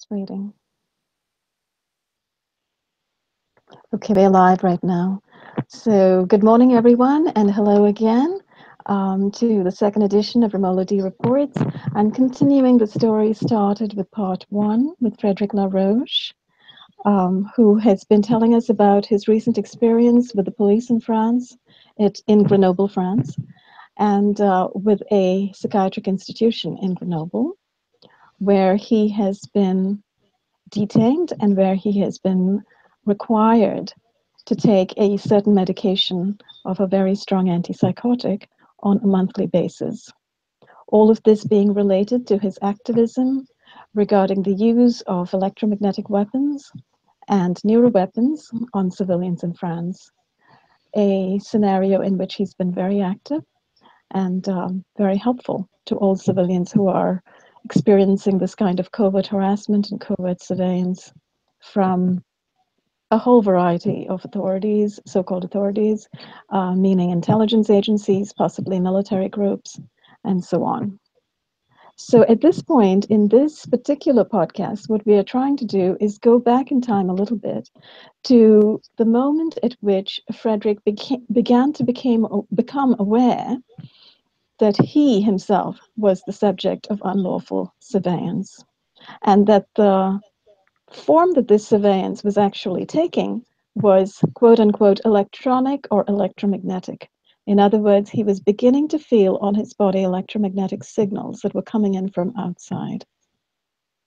Just waiting. Okay, we're live right now. So good morning, everyone, and hello again to the second edition of Romola D Reports. I'm continuing the story started with part one with Frederic Laroche, who has been telling us about his recent experience with the police in France, in Grenoble, France, and with a psychiatric institution in Grenoble, where he has been detained and where he has been required to take a certain medication of a very strong antipsychotic on a monthly basis. All of this being related to his activism regarding the use of electromagnetic weapons and neuroweapons on civilians in France, a scenario in which he's been very active and very helpful to all civilians who are experiencing this kind of covert harassment and covert surveillance from a whole variety of authorities, so-called authorities, meaning intelligence agencies, possibly military groups, and so on. So at this point, in this particular podcast, what we are trying to do is go back in time a little bit to the moment at which Frederic began to become aware that he himself was the subject of unlawful surveillance, and that the form that this surveillance was actually taking was quote unquote electronic or electromagnetic. In other words, he was beginning to feel on his body electromagnetic signals that were coming in from outside.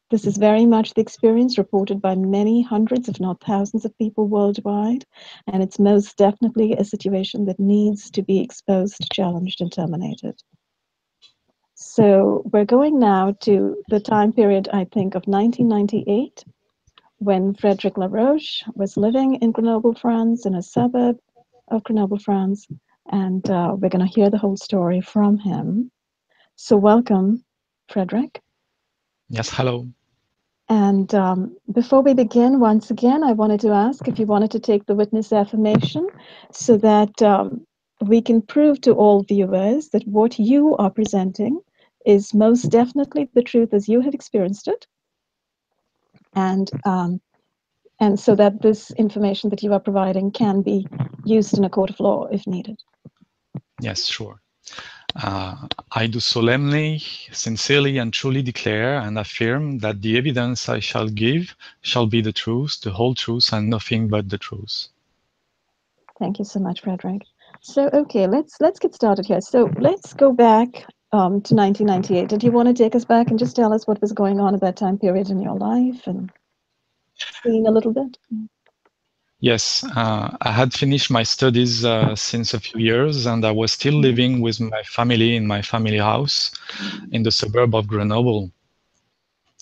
This is very much the experience reported by many hundreds, if not thousands, of people worldwide, and it's most definitely a situation that needs to be exposed, challenged, and terminated. So we're going now to the time period, I think, of 1998, when Frederic Laroche was living in Grenoble, France, in a suburb of Grenoble, France, and we're going to hear the whole story from him. So welcome, Frederic. Yes, hello. And before we begin, once again, I wanted to ask if you wanted to take the witness affirmation so that we can prove to all viewers that what you are presenting is most definitely the truth as you have experienced it. And so that this information that you are providing can be used in a court of law if needed. Yes, sure. I do solemnly, sincerely, and truly declare and affirm that the evidence I shall give shall be the truth, the whole truth, and nothing but the truth. Thank you so much, Frederic. So, okay, let's get started here. So let's go back to 1998. Did you want to take us back and just tell us what was going on at that time period in your life and scene a little bit? Yes, I had finished my studies since a few years, and I was still living with my family in my family house in the suburb of Grenoble.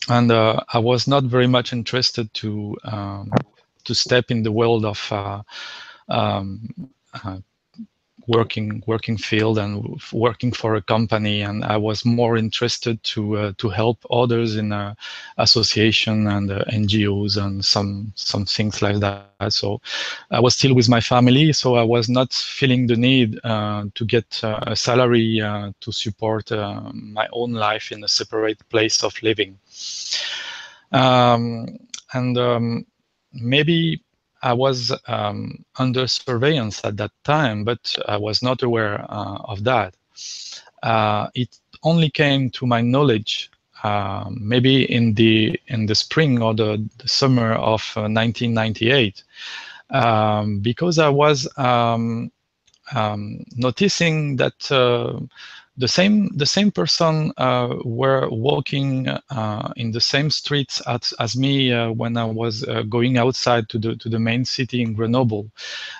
And I was not very much interested to step in the world of working field and working for a company, and I was more interested to help others in association and NGOs and some things like that. So I was still with my family, so I was not feeling the need to get a salary to support my own life in a separate place of living. Maybe I was under surveillance at that time, but I was not aware of that. It only came to my knowledge maybe in the spring or the summer of 1998, because I was noticing that the same person were walking in the same streets as me when I was going outside to the main city in Grenoble.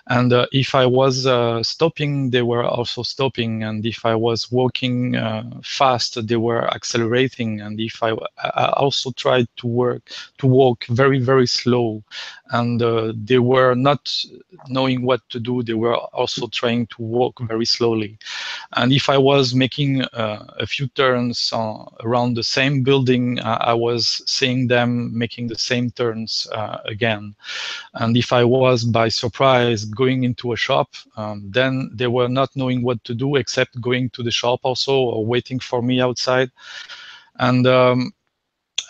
And if I was stopping, they were also stopping. And if I was walking fast, they were accelerating. And if I also tried to walk very, very slow, and they were not knowing what to do, they were also trying to walk very slowly. And if I was making a few turns around the same building, I was seeing them making the same turns again. And if I was by surprise going into a shop, then they were not knowing what to do except going to the shop also or waiting for me outside. And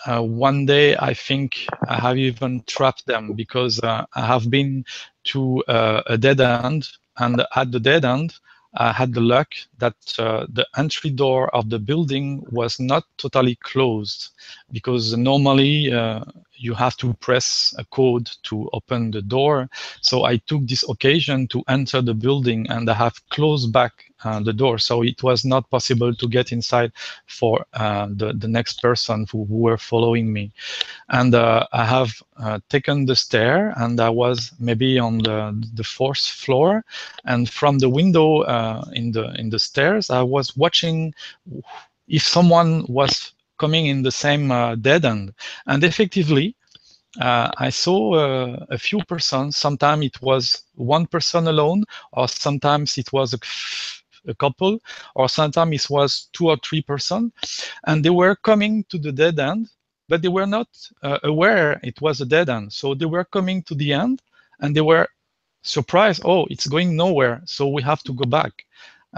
one day I think I have even trapped them, because I have been to a dead end, and at the dead end I had the luck that the entry door of the building was not totally closed, because normally you have to press a code to open the door. So I took this occasion to enter the building, and I have closed back the door, so it was not possible to get inside for the next person who were following me. And I have taken the stair, and I was maybe on the fourth floor, and from the window in the stairs I was watching if someone was coming in the same dead end. And effectively I saw a few persons. Sometimes it was one person alone, or sometimes it was a couple, or sometimes it was 2 or 3 persons, and they were coming to the dead end, but they were not aware it was a dead end. So they were coming to the end, and they were surprised, oh, it's going nowhere, so we have to go back.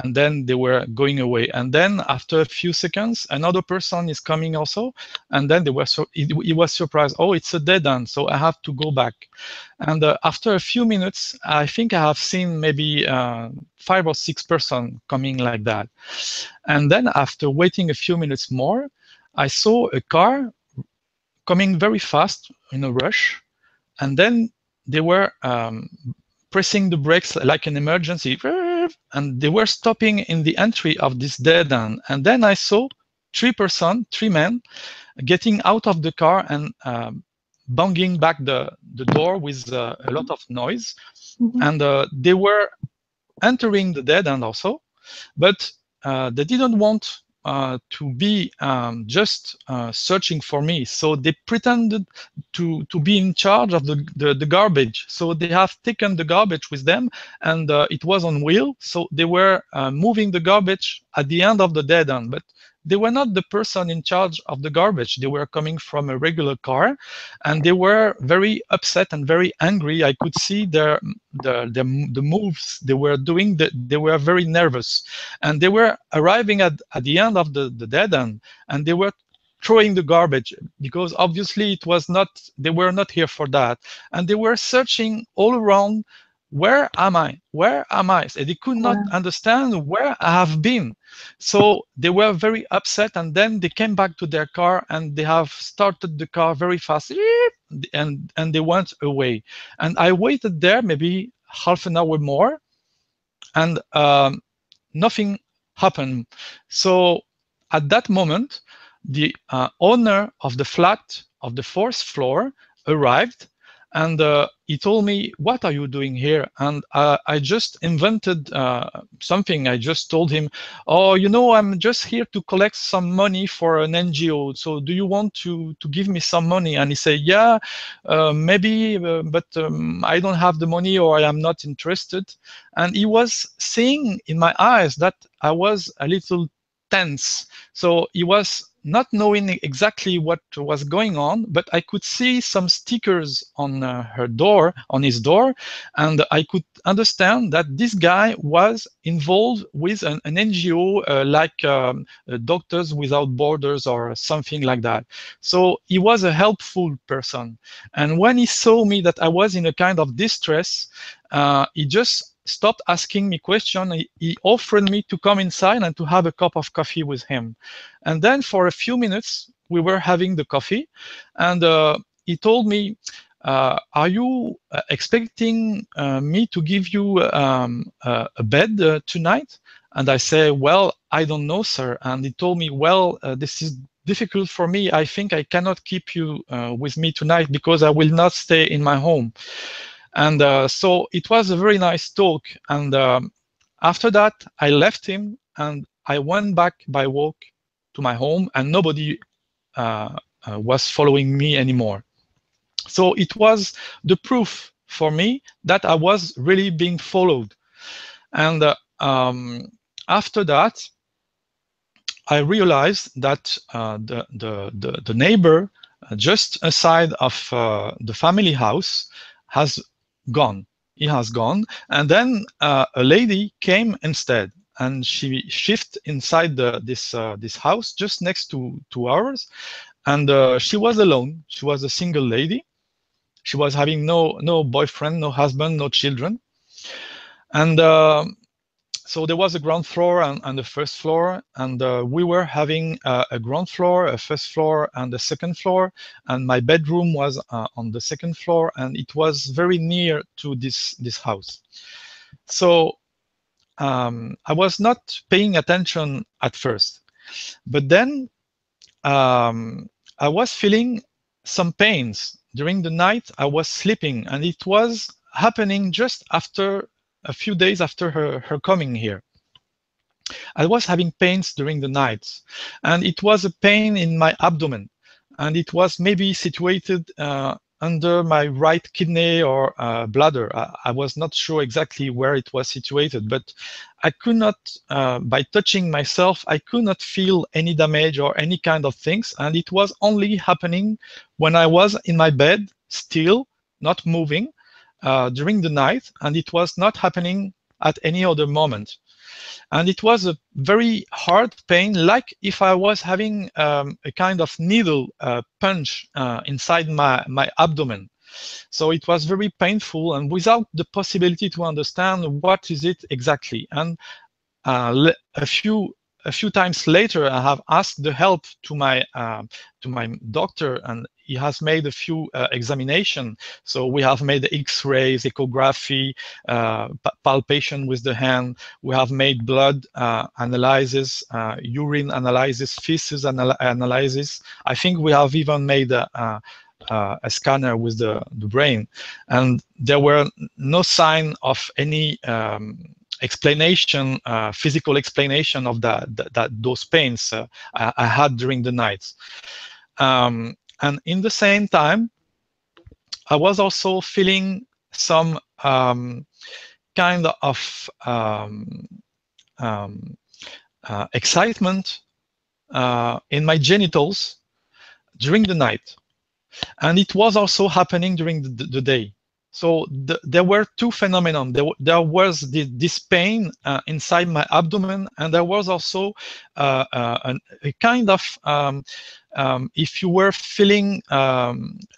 And then they were going away. And then after a few seconds, another person is coming also, and then they were he was surprised, oh, it's a dead end, so I have to go back. And after a few minutes, I think I have seen maybe 5 or 6 persons coming like that. And then after waiting a few minutes more, I saw a car coming very fast in a rush, and then they were pressing the brakes like an emergency, and they were stopping in the entry of this dead end. And then I saw 3 men getting out of the car and banging back the door with a lot of noise. Mm-hmm. And they were entering the dead end also, but they didn't want to be just searching for me. So they pretended to be in charge of the garbage. So they have taken the garbage with them, and it was on wheel. So they were moving the garbage at the end of the dead end, but they were not the person in charge of the garbage. They were coming from a regular car, and they were very upset and very angry. I could see the moves they were doing. They were very nervous, and they were arriving at the end of the dead end, and they were throwing the garbage, because obviously it was not, they were not here for that. And they were searching all around, where am I? Where am I? They could not understand where I have been. So they were very upset, and then they came back to their car, and they have started the car very fast, and they went away. And I waited there maybe half an hour more, and nothing happened. So at that moment, the owner of the flat of the 4th floor arrived, and he told me, what are you doing here? And I just invented something. I just told him, oh, you know, I'm just here to collect some money for an NGO. So do you want to give me some money? And he said, yeah, maybe, but I don't have the money, or I am not interested. And he was seeing in my eyes that I was a little tense. So he was not knowing exactly what was going on, but I could see some stickers on his door, and I could understand that this guy was involved with an NGO like Doctors Without Borders or something like that. So he was a helpful person. And when he saw me that I was in a kind of distress, he just stopped asking me questions. He offered me to come inside and to have a cup of coffee with him. And then for a few minutes, we were having the coffee, and he told me, are you expecting me to give you a bed tonight? And I say, well, I don't know, sir. And he told me, well, this is difficult for me. I think I cannot keep you with me tonight, because I will not stay in my home. And so it was a very nice talk. And after that, I left him, and I went back by walk to my home, and nobody was following me anymore. So it was the proof for me that I was really being followed. And after that, I realized that the neighbor just aside of the family house has gone. He has gone. And then a lady came instead, and she shifted inside this house just next to ours. And she was alone. She was a single lady. She was having no boyfriend, no husband, no children. And so there was a ground floor and the first floor, and we were having a ground floor, a first floor, and a second floor. And my bedroom was on the second floor, and it was very near to this house. So I was not paying attention at first, but then I was feeling some pains during the night. I was sleeping, and it was happening just after a few days after her coming here. I was having pains during the nights, and it was a pain in my abdomen, and it was maybe situated under my right kidney or bladder. I was not sure exactly where it was situated, but I could not, by touching myself, I could not feel any damage or any kind of things, and it was only happening when I was in my bed, still not moving during the night, and it was not happening at any other moment. And it was a very hard pain, like if I was having a kind of needle punch inside my abdomen. So it was very painful, and without the possibility to understand what is it exactly. And a few times later, I have asked the help to my doctor, and he has made a few examination. So we have made X-rays, echography, palpation with the hand. We have made blood analysis, urine analysis, feces analysis. I think we have even made a scanner with the brain, and there were no sign of any explanation, physical explanation of those pains I had during the nights. And in the same time, I was also feeling some kind of excitement in my genitals during the night. And it was also happening during the day. So there were two phenomena. There was this pain inside my abdomen, and there was also a kind of, if you were feeling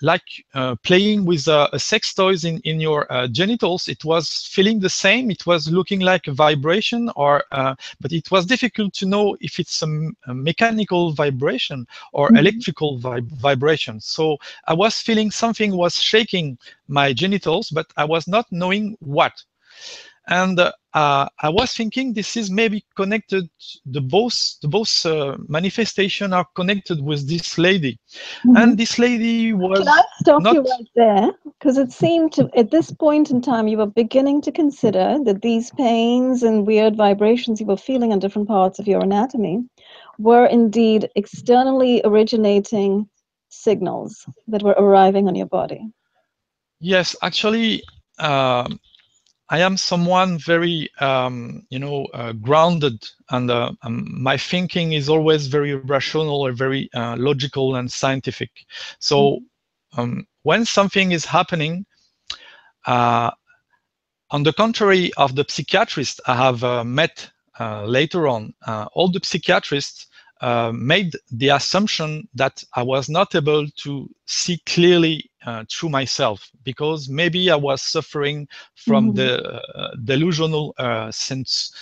like playing with sex toys in your genitals, it was feeling the same. It was looking like a vibration, or but it was difficult to know if it's a mechanical vibration or electrical vibration. So I was feeling something was shaking my genitals, but I was not knowing what. And I was thinking this is maybe connected. The both manifestation are connected with this lady, and this lady was. Can I stop you right there? Because it seemed to, at this point in time, you were beginning to consider that these pains and weird vibrations you were feeling on different parts of your anatomy were indeed externally originating signals that were arriving on your body. Yes, actually. I am someone very, grounded, and my thinking is always very rational or very logical and scientific. So when something is happening, on the contrary of the psychiatrists I have met later on, all the psychiatrists made the assumption that I was not able to see clearly through myself, because maybe I was suffering from the delusional sense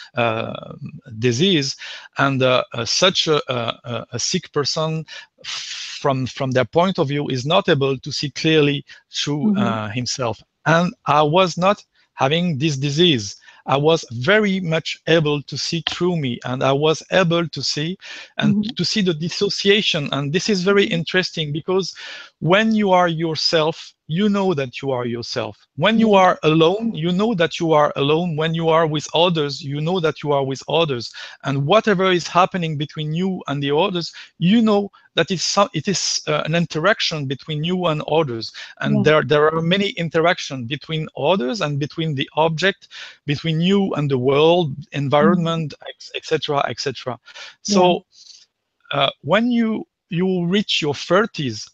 disease, and such a sick person, from their point of view, is not able to see clearly through himself. And I was not having this disease. I was very much able to see through me, and I was able to see to see the dissociation. And this is very interesting, because when you are yourself, you know that you are yourself. When you are alone, you know that you are alone. When you are with others, you know that you are with others. And whatever is happening between you and the others, you know that it is an interaction between you and others. And there are many interactions between others and between the object, between you and the world, environment, etc., etc. So when you reach your 30s,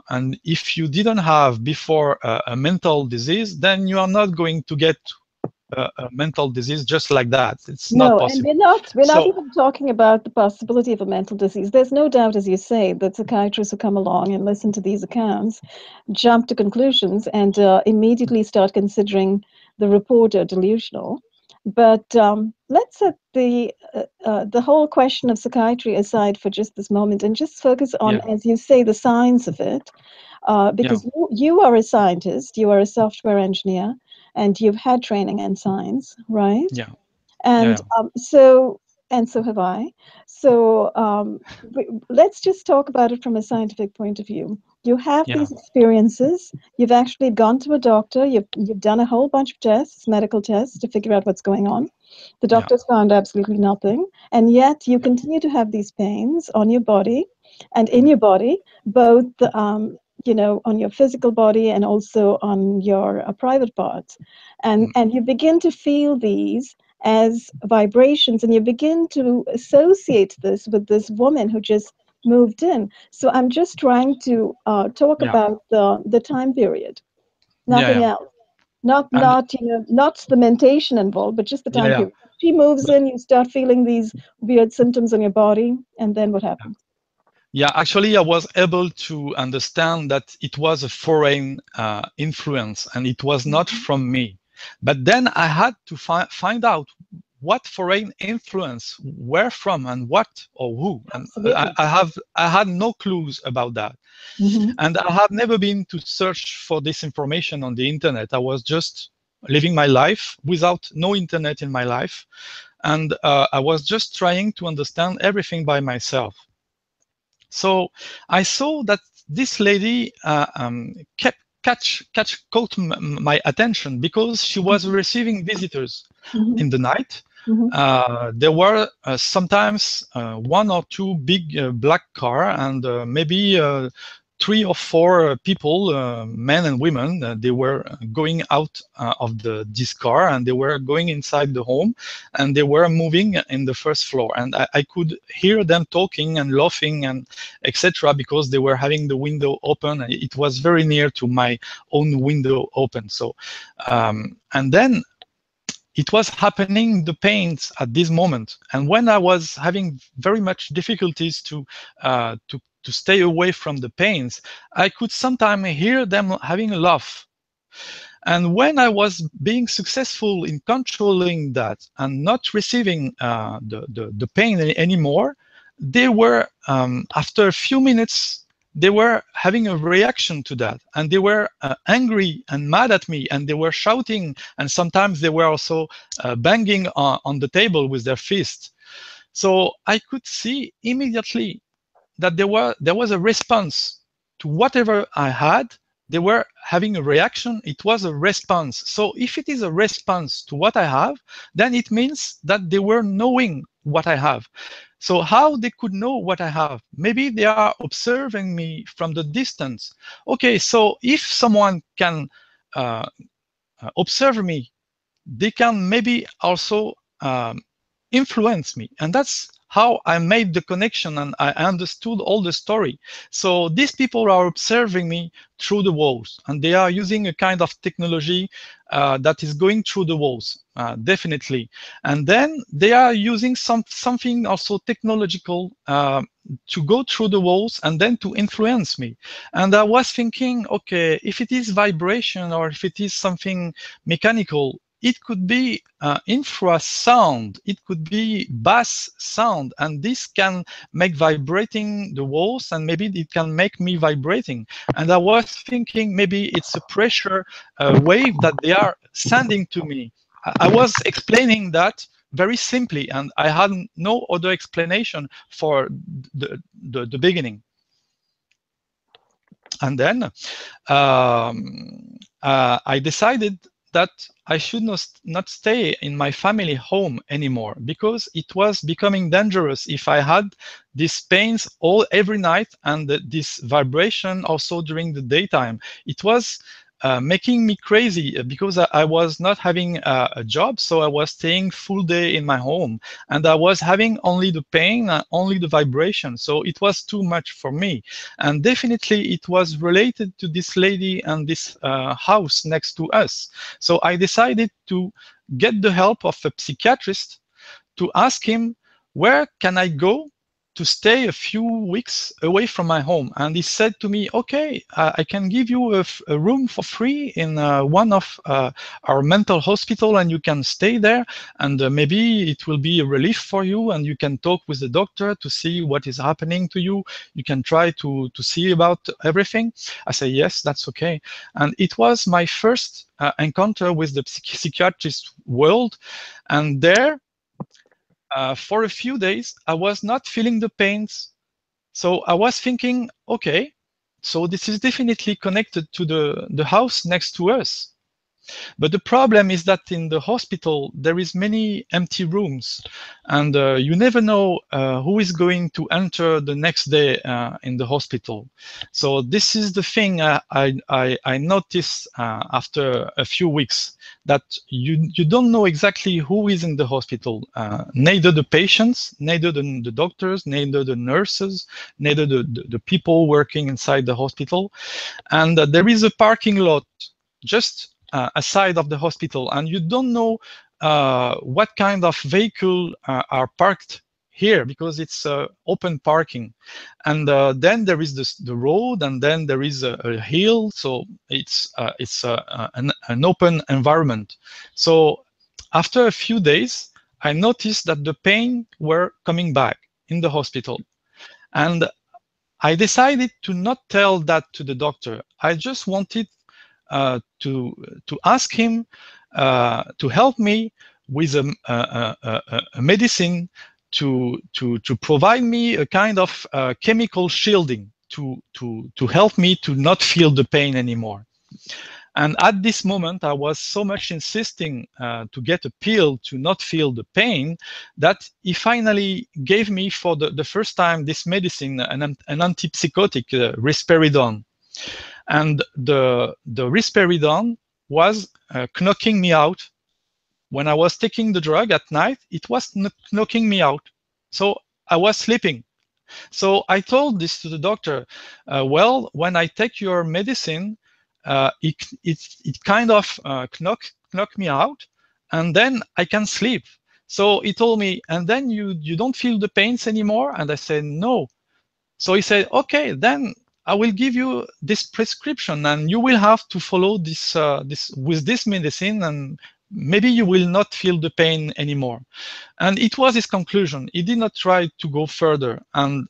and if you didn't have before a mental disease, then you are not going to get a mental disease just like that. It's not No, and possible. we're not So even talking about the possibility of a mental disease. There's no doubt, as you say, that psychiatrists who come along and listen to these accounts jump to conclusions and immediately start considering the reporter delusional. But let's set the whole question of psychiatry aside for just this moment and just focus on, yeah, as you say, the science of it. yeah, Because you are a scientist, you are a software engineer, and you've had training in science, right? yeah, yeah, And yeah, so have I. So let's just talk about it from a scientific point of view. You have yeah, these experiences. You've actually gone to a doctor. You've done a whole bunch of tests, medical tests, to figure out what's going on. The yeah, doctors found absolutely nothing, and yet you yeah. continue to have these pains on your body and in Mm, your body, both on your physical body and also on your private parts, and mm, you begin to feel these as vibrations, and you begin to associate this with this woman who just moved in. So I'm just trying to talk yeah, about the time period, yeah, nothing yeah, else. Not and not you know not the mentation involved, but just the yeah, time yeah. period. She moves But in, you start feeling these weird symptoms on your body, and then what happens? yeah, actually, I was able to understand that it was a foreign influence and it was not Mhm. from me. But then I had to find out what foreign influence where from and what or who. And Absolutely. I had no clues about that. Hmm. And I have never been to search for this information on the internet. I was just living my life without no internet in my life. And I was just trying to understand everything by myself. So I saw that this lady kept caught my attention because she was receiving visitors Hmm. in the night. Hmm. There were sometimes one or two big black car and maybe three or four people, men and women. They were going out of this car and they were going inside the home and they were moving in the first floor. And I could hear them talking and laughing and etc. because they were having the window open. It was very near to my own window open. So, and then it was happening the pains at this moment, and when I was having very much difficulties to stay away from the pains, I could sometimes hear them having a laugh. And when I was being successful in controlling that and not receiving the pain anymore, they were, after a few minutes, they were having a reaction to that. And they were angry and mad at me. And they were shouting. And sometimes they were also banging on the table with their fists. So I could see immediately that there was a response to whatever I had. They were having a reaction. It was a response. So if it is a response to what I have, then it means that they were knowing what I have. So how they could know what I have? Maybe they are observing me from the distance. Okay, so if someone can uh, observe me, they can maybe also influence me. And that's how I made the connection and I understood all the story. So these people are observing me through the walls and they are using a kind of technology that is going through the walls, definitely. And then they are using something also technological to go through the walls and then to influence me. And I was thinking, okay, if it is vibration or if it is something mechanical, it could be infrasound, it could be bass sound, and this can make vibrating the walls, and maybe it can make me vibrating. And I was thinking maybe it's a pressure wave that they are sending to me. I was explaining that very simply, and I had no other explanation for the beginning. And then I decided that I should not stay in my family home anymore because it was becoming dangerous if I had these pains every night and this vibration also during the daytime. It was making me crazy because I was not having a job, so I was staying full day in my home, and I was having only the pain, only the vibration. So it was too much for me, and definitely it was related to this lady and this house next to us. So I decided to get the help of a psychiatrist to ask him, where can I go to stay a few weeks away from my home? And he said to me, okay, I can give you a room for free in one of our mental hospital, and you can stay there, and maybe it will be a relief for you, and you can talk with the doctor to see what is happening to you. You can try to see about everything. I say, yes, that's okay. And it was my first encounter with the psychiatrist world. And there, for a few days, I was not feeling the pains. So I was thinking, okay, so this is definitely connected to the house next to us. But the problem is that in the hospital, there is many empty rooms, and you never know who is going to enter the next day in the hospital. So this is the thing I noticed after a few weeks, that you don't know exactly who is in the hospital, neither the patients, neither the doctors, neither the nurses, neither the people working inside the hospital. And there is a parking lot just aside of the hospital, and you don't know what kind of vehicle are parked here, because it's open parking. And then there is the road, and then there is a hill, so it's an open environment. So after a few days, I noticed that the pain were coming back in the hospital, and I decided to not tell that to the doctor. I just wanted to ask him to help me with a medicine to provide me a kind of chemical shielding to help me to not feel the pain anymore. And at this moment, I was so much insisting to get a pill to not feel the pain, that he finally gave me for the first time this medicine, an antipsychotic, risperidone. And the risperidone was knocking me out. When I was taking the drug at night, it was knocking me out. So I was sleeping. So I told this to the doctor, well, when I take your medicine, it kind of knock me out, and then I can sleep. So he told me, and then you don't feel the pains anymore? And I said, no. So he said, okay, then I will give you this prescription, and you will have to follow this with this medicine, and maybe you will not feel the pain anymore. And it was his conclusion. He did not try to go further, and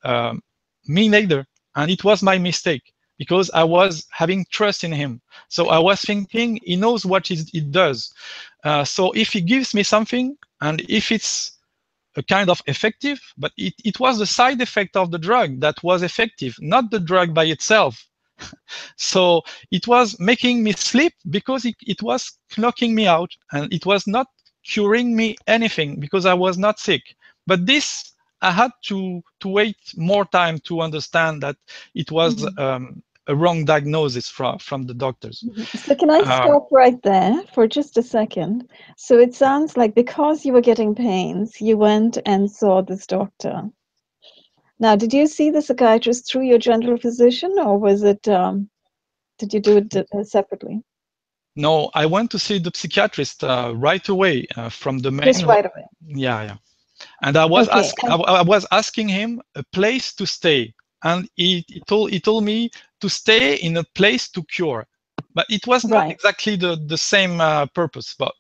me neither. And it was my mistake, because I was having trust in him. So I was thinking he knows what he does. So if he gives me something, and if it's a kind of effective, but it was the side effect of the drug that was effective, not the drug by itself. So it was making me sleep because it was knocking me out, and it was not curing me anything because I was not sick. But this, I had to wait more time to understand that it was a wrong diagnosis from the doctors. So can I stop right there for just a second? So it sounds like because you were getting pains, you went and saw this doctor. Now, did you see the psychiatrist through your general physician, or was it, did you do it separately? No, I went to see the psychiatrist right away from the main. Just right away. Yeah. And I was I was asking him a place to stay, and he told me to stay in a place to cure, but it was not exactly the same purpose. But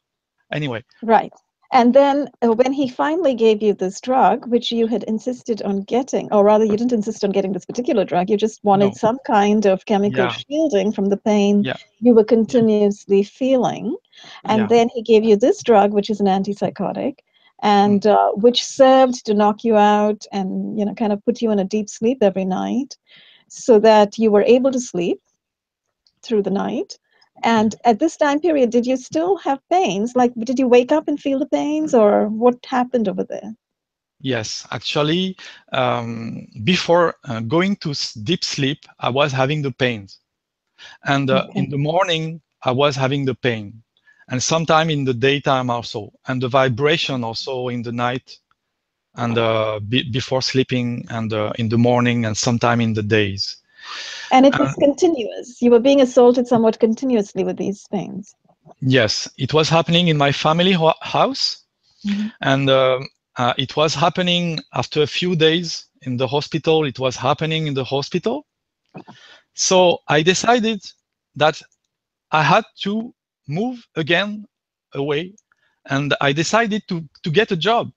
anyway. Right. And then when he finally gave you this drug, which you had insisted on getting, or rather you didn't insist on getting this particular drug, you just wanted some kind of chemical shielding from the pain you were continuously feeling. And then he gave you this drug, which is an antipsychotic, and which served to knock you out and, you know, kind of put you in a deep sleep every night so that you were able to sleep through the night. And at this time period, did you still have pains? Like, did you wake up and feel the pains, or what happened over there? Yes, actually, before going to deep sleep, I was having the pains. And Okay. in the morning, I was having the pain. And sometime in the daytime also. And the vibration also in the night and before sleeping and in the morning and sometime in the days. And it was continuous. You were being assaulted somewhat continuously with these pains. Yes, it was happening in my family house. And it was happening after a few days in the hospital. It was happening in the hospital. So I decided that I had to move again away. And I decided to get a job.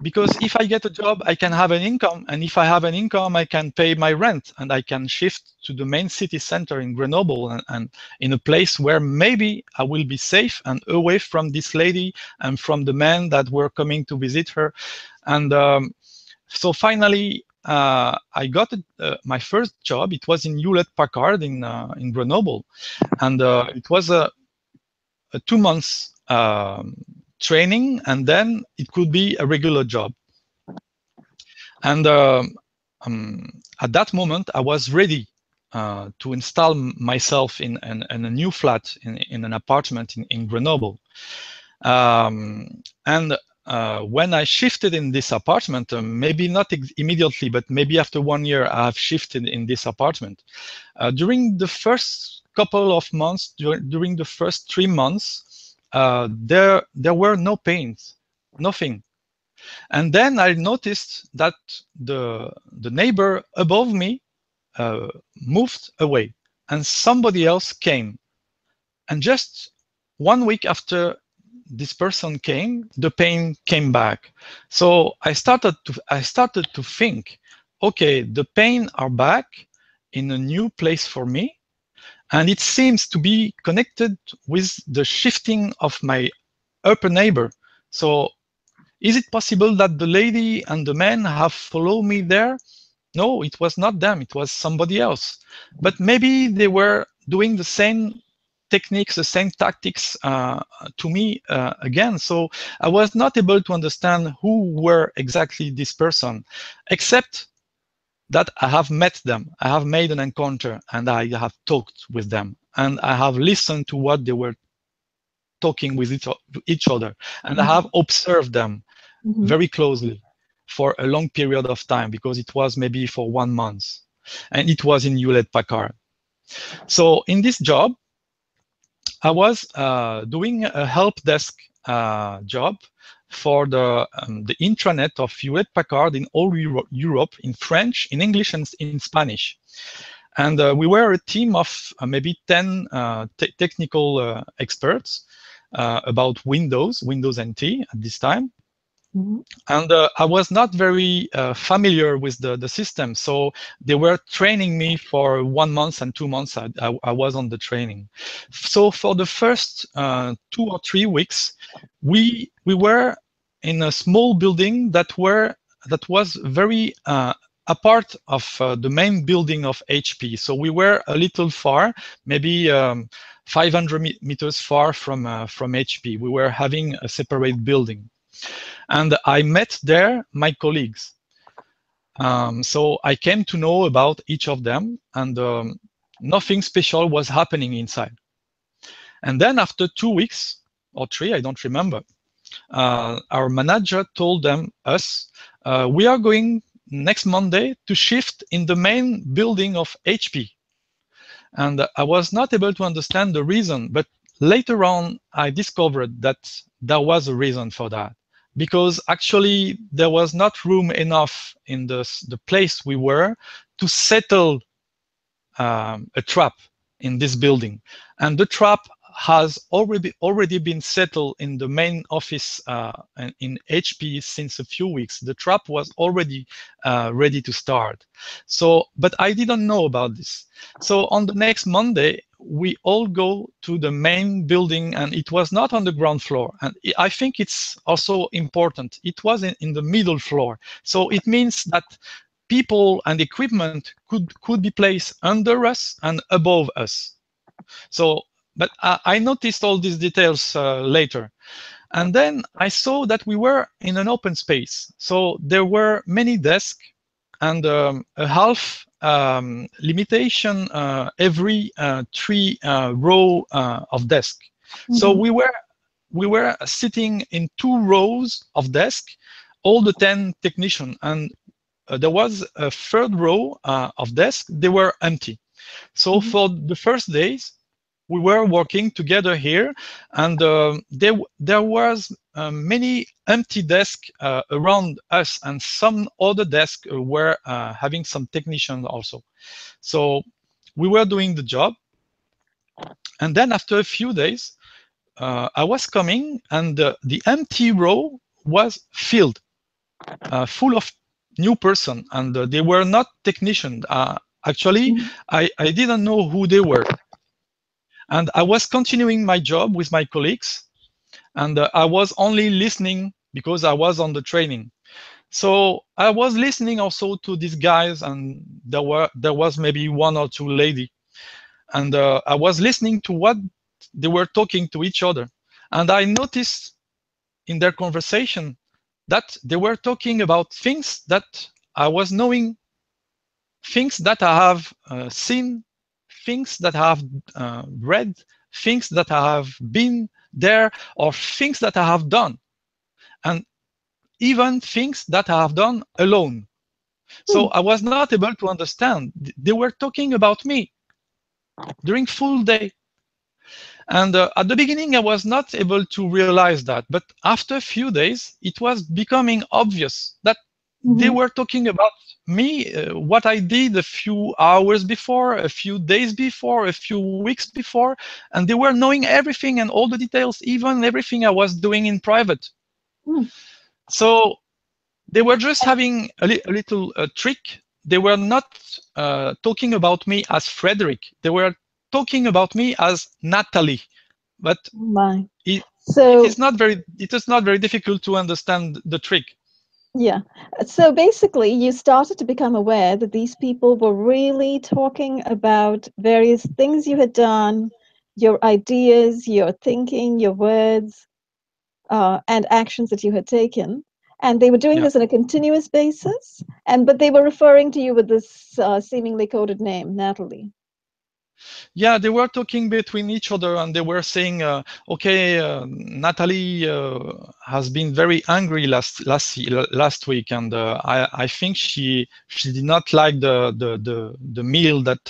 Because if I get a job, I can have an income. And if I have an income, I can pay my rent. And I can shift to the main city center in Grenoble and in a place where maybe I will be safe and away from this lady and from the men that were coming to visit her. And so finally, I got my first job. It was in Hewlett-Packard in Grenoble. And it was a 2 months training, and then it could be a regular job. And at that moment, I was ready to install myself in a new flat in an apartment in Grenoble. And when I shifted in this apartment, maybe not immediately, but maybe after 1 year, I have shifted in this apartment. During the first couple of months, during the first 3 months, there were no pains, nothing. And then I noticed that the neighbor above me moved away, and somebody else came. And just 1 week after this person came, the pain came back. So I started to think, okay, the pain are back in a new place for me. And it seems to be connected with the shifting of my upper neighbor. So is it possible that the lady and the man have followed me there? No, it was not them, it was somebody else. But maybe they were doing the same techniques, the same tactics to me again. So I was not able to understand who were exactly this person, except that I have met them, I have made an encounter, and I have talked with them, and I have listened to what they were talking with each other, and I have observed them very closely for a long period of time, because it was maybe for 1 month, and it was in Hewlett-Packard. So in this job, I was doing a help desk job for the intranet of Hewlett-Packard in all Europe, in French, in English, and in Spanish. And we were a team of maybe 10 technical experts about Windows NT at this time. And I was not very familiar with the system. So they were training me for 1 month and 2 months. I was on the training. So for the first 2 or 3 weeks, we were in a small building that was very a part of the main building of HP. So we were a little far, maybe 500 meters far from HP. We were having a separate building. And I met there my colleagues. So I came to know about each of them, and nothing special was happening inside. And then after 2 weeks or 3, I don't remember, our manager told us, we are going next Monday to shift in the main building of HP. And I was not able to understand the reason, but later on, I discovered that there was a reason for that. Because actually there was not room enough in the place we were to settle a trap in this building. And the trap has already been settled in the main office in HP since a few weeks. The trap was already ready to start. So, but I didn't know about this. So on the next Monday, we all go to the main building, and it was not on the ground floor. And I think it's also important. It was in the middle floor. So it means that people and equipment could be placed under us and above us. So, but I noticed all these details later. And then I saw that we were in an open space. So there were many desks, and a half limitation every 3 row of desk. So we were sitting in 2 rows of desk, all the 10 technicians, and there was a 3rd row of desk. They were empty. So for the first days, we were working together here, and there was many empty desks around us, and some other desks were having some technicians also. So we were doing the job, and then after a few days, I was coming, and the empty row was filled, full of new person, and they were not technicians. Actually, I didn't know who they were. And I was continuing my job with my colleagues, and I was only listening because I was on the training. So I was listening also to these guys, and there was maybe 1 or 2 ladies, and I was listening to what they were talking to each other. And I noticed in their conversation that they were talking about things that I was knowing, things that I have seen, things that I have read, things that I have been there, or things that I have done, and even things that I have done alone. So I was not able to understand. They were talking about me during full day. And at the beginning, I was not able to realize that. But after a few days, it was becoming obvious that they were talking about me, what I did a few hours before, a few days before, a few weeks before, and they were knowing everything and all the details, even everything I was doing in private. So they were just having a little trick. They were not talking about me as Frederick. They were talking about me as Natalie. But it is not very difficult to understand the trick. Yeah. So basically, you started to become aware that these people were really talking about various things you had done, your ideas, your thinking, your words, and actions that you had taken. And they were doing this on a continuous basis, but they were referring to you with this seemingly coded name, Natalie. Yeah, they were talking between each other, and they were saying, "Okay, Natalie has been very angry last week, and I think she did not like the meal that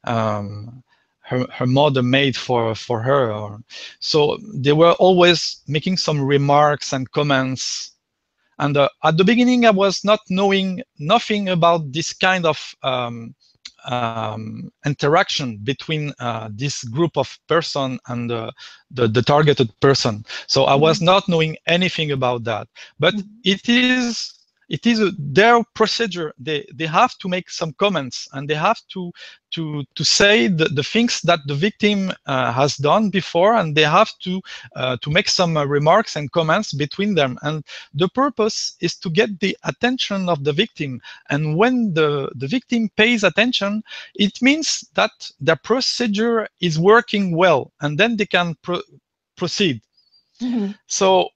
her mother made for her." So they were always making some remarks and comments. And at the beginning, I was not knowing nothing about this kind of interaction between this group of person and the targeted person. So I was not knowing anything about that. But it is their procedure. They have to make some comments, and they have to say the things that the victim has done before, and they have to make some remarks and comments between them. And the purpose is to get the attention of the victim. And when the victim pays attention, it means that the procedure is working well, and then they can proceed. So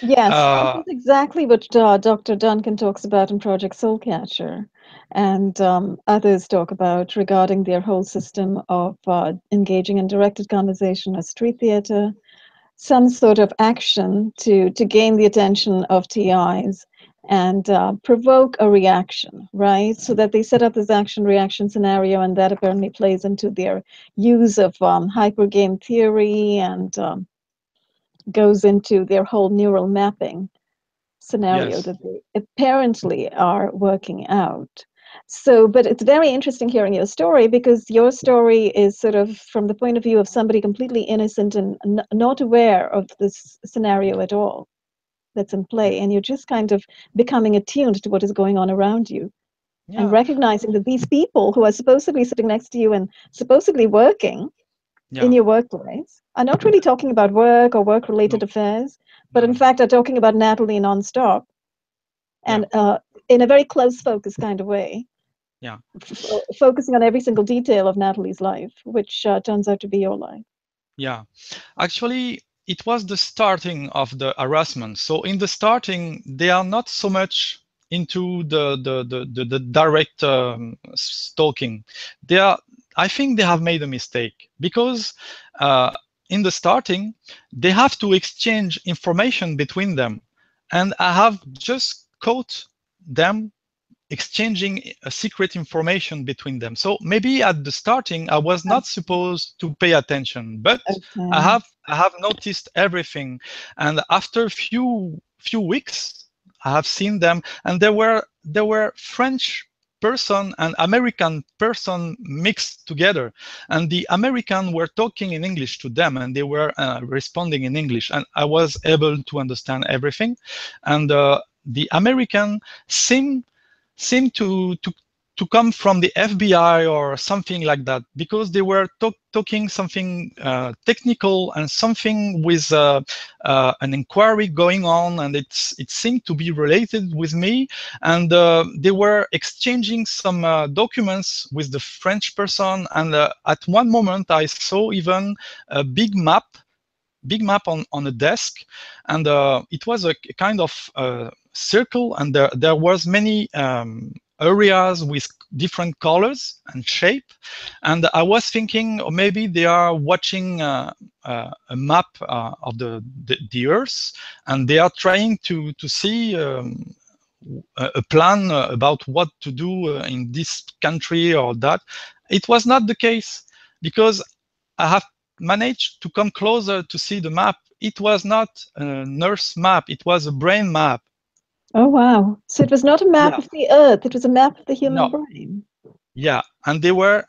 yes, this is exactly what Dr. Duncan talks about in Project Soulcatcher, and others talk about regarding their whole system of engaging in directed conversation or street theater, some sort of action to gain the attention of TIs and provoke a reaction, right? So that they set up this action-reaction scenario, and that apparently plays into their use of hypergame theory and goes into their whole neural mapping scenario that they apparently are working out. So, but it's very interesting hearing your story, because your story is sort of from the point of view of somebody completely innocent and not aware of this scenario at all that's in play. And you're just kind of becoming attuned to what is going on around you and recognizing that these people who are supposedly sitting next to you and supposedly working in your workplace are not really talking about work or work-related affairs, but in fact are talking about Natalie nonstop, and in a very close focus kind of way. Focusing on every single detail of Natalie's life, which turns out to be your life. Yeah, actually, it was the starting of the harassment. So in the starting, they are not so much into the direct stalking. I think they have made a mistake, because in the starting they have to exchange information between them, and I have just caught them exchanging a secret information between them. So maybe at the starting I was not supposed to pay attention, but I have noticed everything, and after few weeks I have seen them, and there were French person and American person mixed together, and the American were talking in English to them, and they were responding in English, and I was able to understand everything. And the American seemed to come from the FBI or something like that, because they were talking something technical and something with an inquiry going on, and it seemed to be related with me. And they were exchanging some documents with the French person, and at one moment I saw even a big map on a desk, and it was a kind of circle, and there was many areas with different colors and shape, and I was thinking, oh, maybe they are watching a map of the Earth, and they are trying to see a plan about what to do in this country or that. It was not the case, because I have managed to come closer to see the map. It was not a nurse map, it was a brain map. Oh, wow. So it was not a map of the Earth, it was a map of the human brain. Yeah, and they were,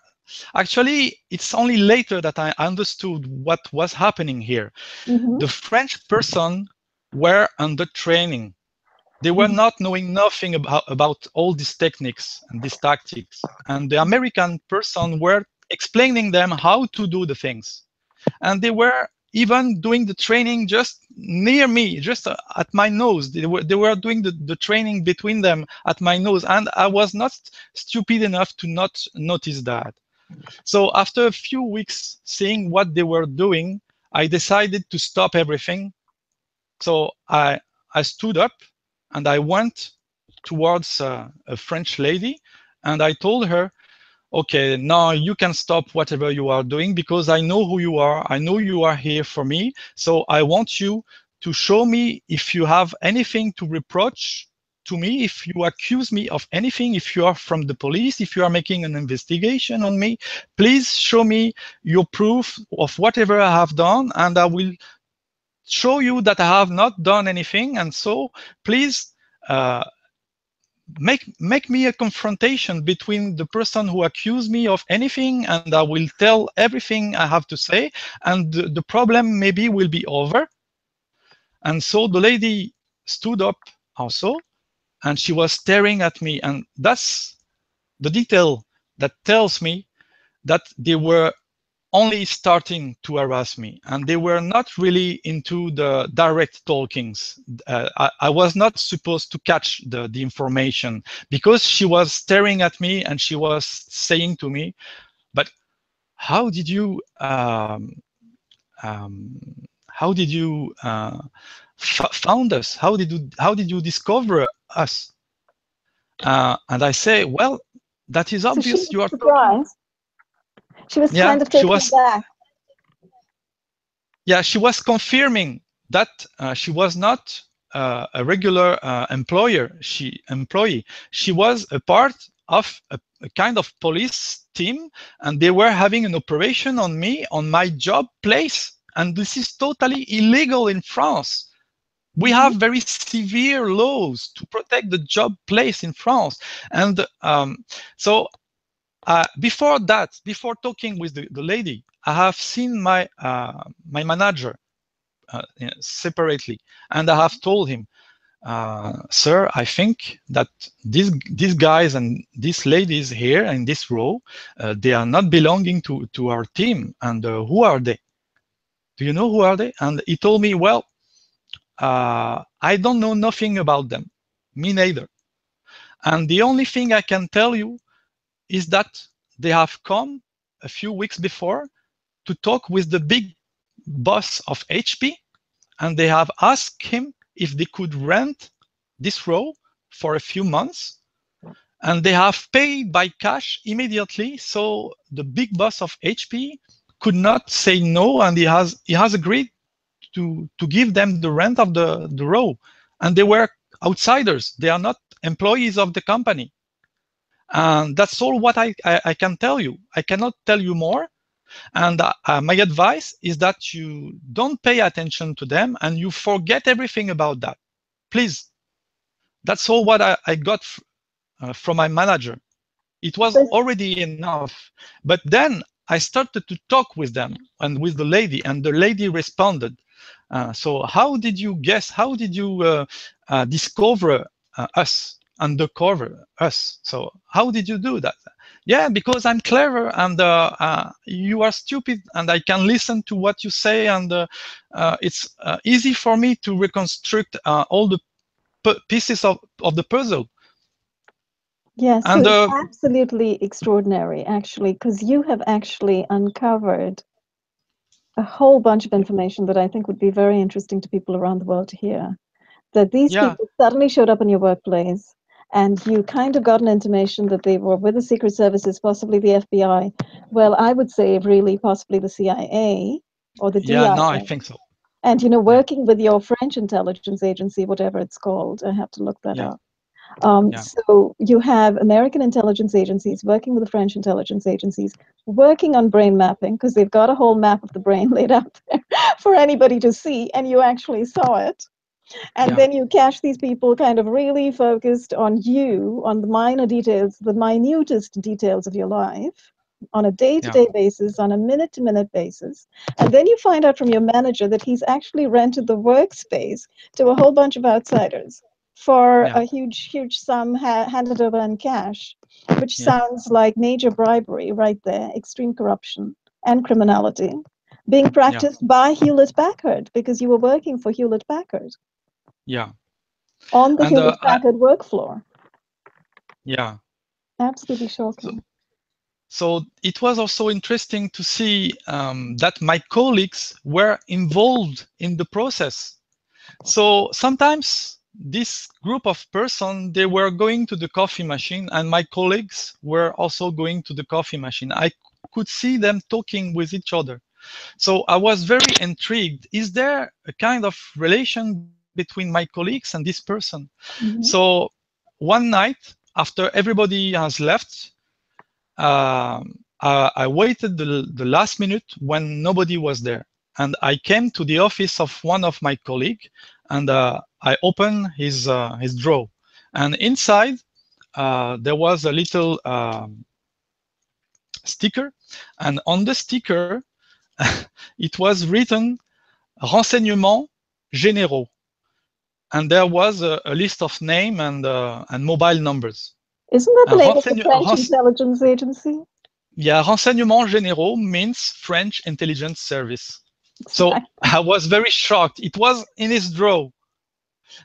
actually, it's only later that I understood what was happening here. The French person were under training. They were not knowing nothing about all these techniques and these tactics. And the American person were explaining them how to do the things. And they were even doing the training just near me, just at my nose. They were doing the training between them at my nose, and I was not stupid enough to not notice that. So after a few weeks seeing what they were doing, I decided to stop everything. So I stood up and I went towards a French lady, and I told her, okay, now you can stop whatever you are doing, because I know who you are. I know you are here for me. So I want you to show me if you have anything to reproach to me, if you accuse me of anything, if you are from the police, if you are making an investigation on me, please show me your proof of whatever I have done, and I will show you that I have not done anything. And so please make me a confrontation between the person who accused me of anything, and I will tell everything I have to say, and the problem maybe will be over. And so the lady stood up also, and she was staring at me, and that's the detail that tells me that they were only starting to harass me, and they were not really into the direct talkings. I was not supposed to catch the information, because she was staring at me and she was saying to me, but how did you found us? How did you discover us? And I say, well, that is obvious. So you are surprised. She was kind of taken aback. Yeah, she was confirming that she was not a regular employee. She was a part of a kind of police team, and they were having an operation on me, on my job place. And this is totally illegal in France. We have very severe laws to protect the job place in France. And so before that, before talking with the lady, I have seen my my manager separately, and I have told him, sir, I think that these guys and these ladies here in this row, they are not belonging to our team. And who are they? Do you know who are they? And he told me, well, I don't know nothing about them. Me neither. And the only thing I can tell you is that they have come a few weeks before to talk with the big boss of HP, and they have asked him if they could rent this row for a few months, and they have paid by cash immediately. So the big boss of HP could not say no, and he has agreed to give them the rent of the row. And they were outsiders. They are not employees of the company. And that's all what I can tell you. I cannot tell you more. And my advice is that you don't pay attention to them and you forget everything about that. Please. That's all what I got from my manager. It was already enough. But then I started to talk with them and with the lady, and the lady responded. So how did you guess? How did you discover us, undercover us? So how did you do that? Yeah, because I'm clever and you are stupid, and I can listen to what you say, and it's easy for me to reconstruct all the pieces of the puzzle. Yes, so it's absolutely extraordinary, actually, because you have actually uncovered a whole bunch of information that I think would be very interesting to people around the world to hear. That these people suddenly showed up in your workplace, and you kind of got an intimation that they were with the Secret Services, possibly the FBI. Well, I would say really possibly the CIA or the DIA. Yeah, no, I think so. And, you know, working with your French intelligence agency, whatever it's called, I have to look that up. So you have American intelligence agencies working with the French intelligence agencies, working on brain mapping, because they've got a whole map of the brain laid out there for anybody to see, and you actually saw it. And then you catch these people kind of really focused on you, on the minor details, the minutest details of your life, on a day-to-day basis, on a minute-to-minute basis. And then you find out from your manager that he's actually rented the workspace to a whole bunch of outsiders for a huge sum handed over in cash, which sounds like major bribery right there, extreme corruption and criminality being practiced by Hewlett Packard, because you were working for Hewlett Packard. Yeah. On the Hewlett Packard work floor. Yeah. Absolutely shocking. So it was also interesting to see that my colleagues were involved in the process. So sometimes this group of persons, they were going to the coffee machine, and my colleagues were also going to the coffee machine. I could see them talking with each other. So I was very intrigued. Is there a kind of relation between my colleagues and this person? So one night, after everybody has left, I waited the last minute when nobody was there. And I came to the office of one of my colleagues, and I opened his drawer. And inside, there was a little sticker. And on the sticker, it was written renseignements généraux. And there was a list of names and mobile numbers. Isn't that the name of the French intelligence agency? Yeah, renseignements généraux means French intelligence service. So I was very shocked. It was in his drawer.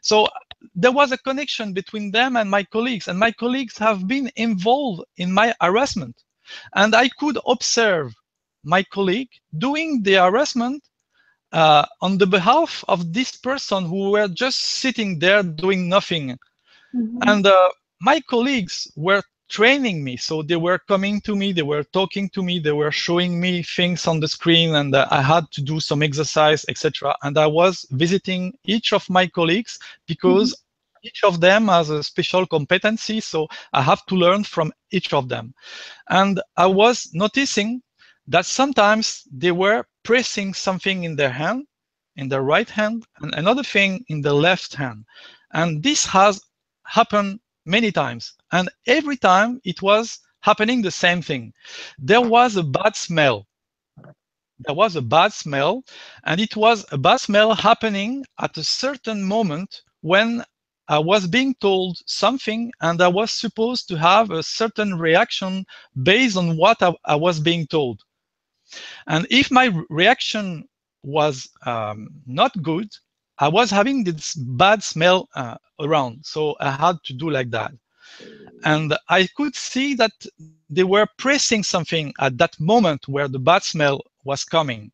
So there was a connection between them and my colleagues have been involved in my harassment. And I could observe my colleague doing the harassment on the behalf of this person who were just sitting there doing nothing. And my colleagues were training me. So they were coming to me, they were talking to me, they were showing me things on the screen, and I had to do some exercise, etc. And I was visiting each of my colleagues because each of them has a special competency. So I have to learn from each of them. And I was noticing that sometimes they were pressing something in their hand, in their right hand, and another thing in the left hand. And this has happened many times. And every time it was happening the same thing. There was a bad smell. There was a bad smell, and it was a bad smell happening at a certain moment when I was being told something, and I was supposed to have a certain reaction based on what I was being told. And if my reaction was not good, I was having this bad smell around. So I had to do like that. And I could see that they were pressing something at that moment where the bad smell was coming.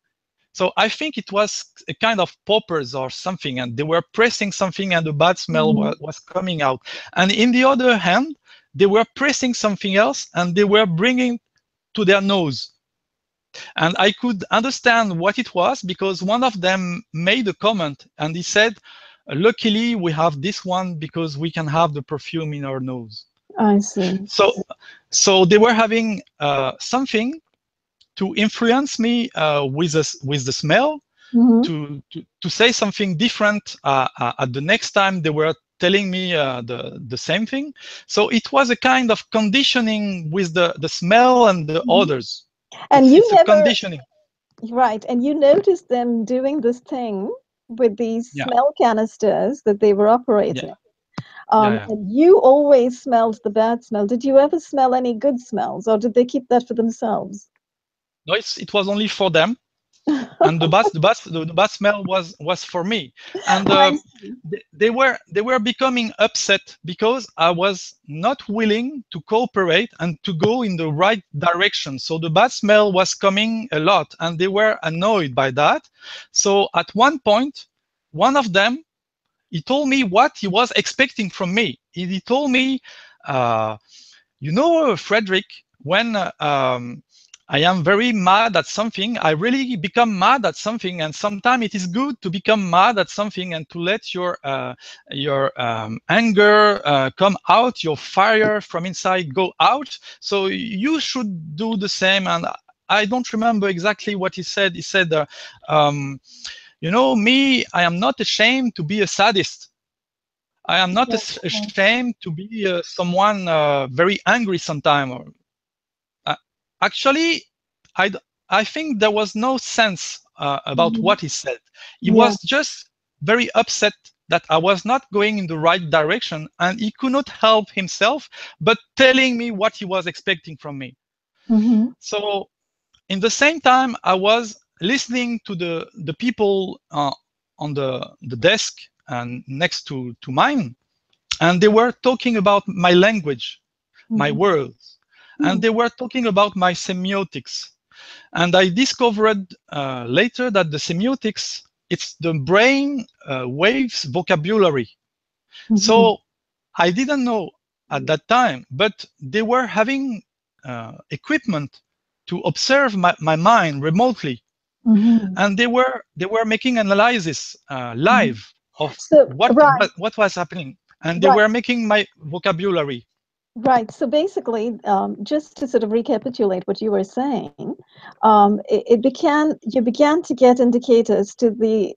So I think it was a kind of poppers or something, and they were pressing something, and the bad smell was coming out. And in the other hand, they were pressing something else, and they were bringing to their nose. And I could understand what it was because one of them made a comment, and he said, "Luckily, we have this one because we can have the perfume in our nose." I see. So they were having something to influence me with the smell, to say something different at the next time they were telling me the same thing. So it was a kind of conditioning with the smell and the odors. And it's a conditioning. Right, and you noticed them doing this thing with these smell canisters that they were operating. And you always smelled the bad smell. Did you ever smell any good smells, or did they keep that for themselves? No, it was only for them. And the bad smell was for me. And they were becoming upset because I was not willing to cooperate and to go in the right direction. So the bad smell was coming a lot, and they were annoyed by that. So at one point, one of them, he told me what he was expecting from me. He told me, Frederick, when I am very mad at something, I really become mad at something, and sometimes it is good to become mad at something and to let your anger come out, your fire from inside go out. So you should do the same. And I don't remember exactly what he said. He said, me, I am not ashamed to be a sadist. I am not ashamed to be someone very angry sometime. Actually, I think there was no sense about what he said. He was just very upset that I was not going in the right direction, and he could not help himself but telling me what he was expecting from me. So in the same time, I was listening to the people on the desk and next to mine, and they were talking about my language, my words, and they were talking about my semiotics. And I discovered later that the semiotics, it's the brain waves vocabulary. So I didn't know at that time, but they were having equipment to observe my mind remotely. And they were making analysis live of what was happening, and they were making my vocabulary. Right. So basically, just to sort of recapitulate what you were saying, you began to get indicators to the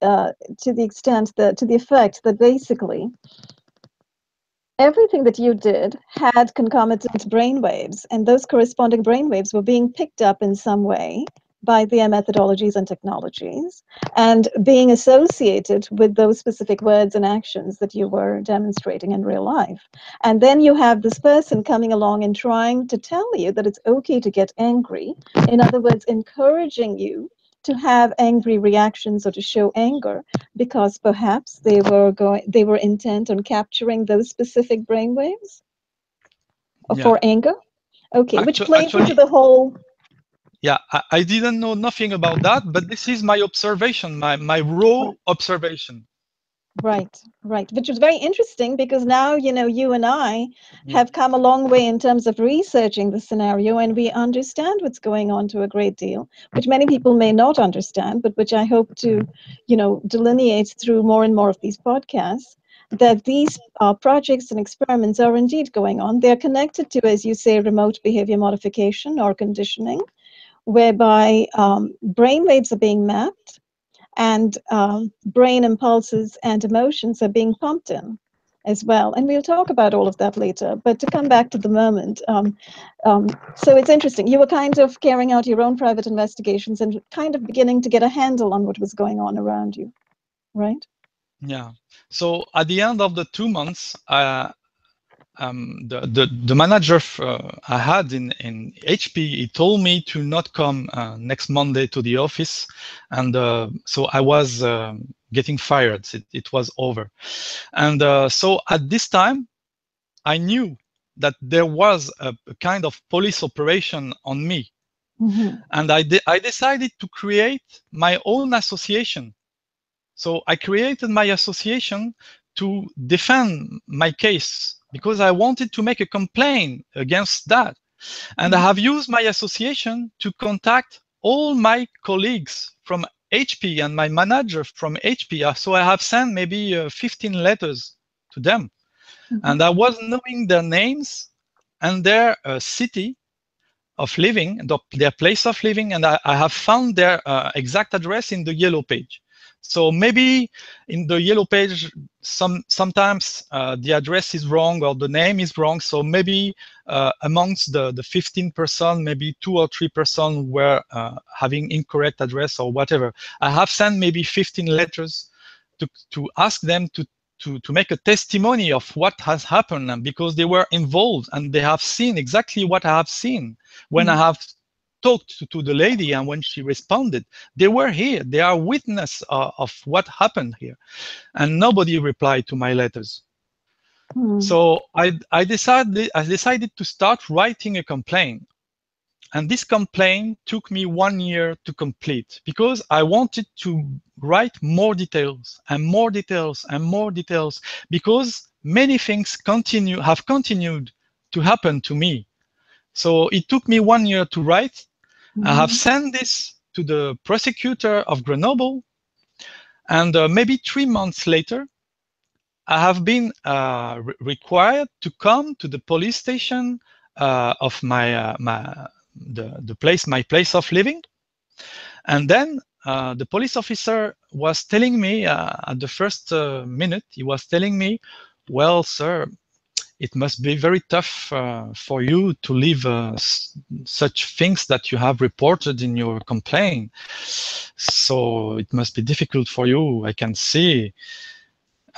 extent that, to the effect that basically everything that you did had concomitant brainwaves, and those corresponding brainwaves were being picked up in some way by their methodologies and technologies, and being associated with those specific words and actions that you were demonstrating in real life. And then you have this person coming along and trying to tell you that it's okay to get angry. In other words, encouraging you to have angry reactions or to show anger because perhaps they were intent on capturing those specific brainwaves for anger. Okay, which plays into the whole. Yeah, I didn't know nothing about that, but this is my observation, my raw observation. Right, which was very interesting because now, you and I have come a long way in terms of researching the scenario, and we understand what's going on to a great deal, which many people may not understand, but which I hope to, delineate through more and more of these podcasts, that these projects and experiments are indeed going on. They're connected to, as you say, remote behavior modification or conditioning, whereby brainwaves are being mapped, and brain impulses and emotions are being pumped in as well. And we'll talk about all of that later. But to come back to the moment, so it's interesting. You were kind of carrying out your own private investigations and kind of beginning to get a handle on what was going on around you, right? Yeah. So at the end of the 2 months, the manager I had in HP, he told me to not come next Monday to the office, and so I was getting fired. It was over, and so at this time, I knew that there was a kind of police operation on me, And I decided to create my own association. So I created my association to defend my case because I wanted to make a complaint against that. And I have used my association to contact all my colleagues from HP and my manager from HP. So I have sent maybe 15 letters to them. And I was knowing their names and their city of living, their place of living, and I have found their exact address in the yellow page. So maybe in the yellow page, sometimes the address is wrong or the name is wrong. So maybe amongst the 15%, maybe 2 or 3% were having incorrect address or whatever. I have sent maybe 15 letters to ask them to make a testimony of what has happened, and because they were involved and they have seen exactly what I have seen when I have talked to the lady, and when she responded, they were here. They are witness of what happened here, and nobody replied to my letters. So I decided to start writing a complaint. And this complaint took me 1 year to complete because I wanted to write more details and more details and more details, because many things have continued to happen to me. So it took me 1 year to write. I have sent this to the prosecutor of Grenoble, and maybe 3 months later, I have been required to come to the police station of my my place of living. And then the police officer was telling me at the first minute, he was telling me, well, sir, it must be very tough for you to leave such things that you have reported in your complaint. So it must be difficult for you, I can see.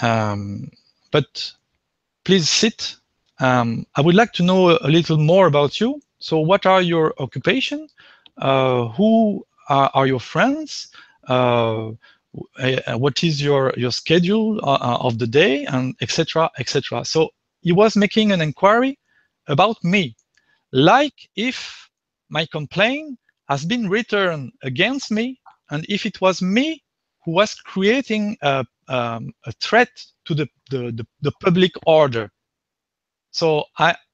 But please sit. I would like to know a little more about you. So what are your occupation? Who are your friends? What is your schedule of the day, and etc., etc. So he was making an inquiry about me, like if my complaint has been returned against me, and if it was me who was creating a threat to the public order. So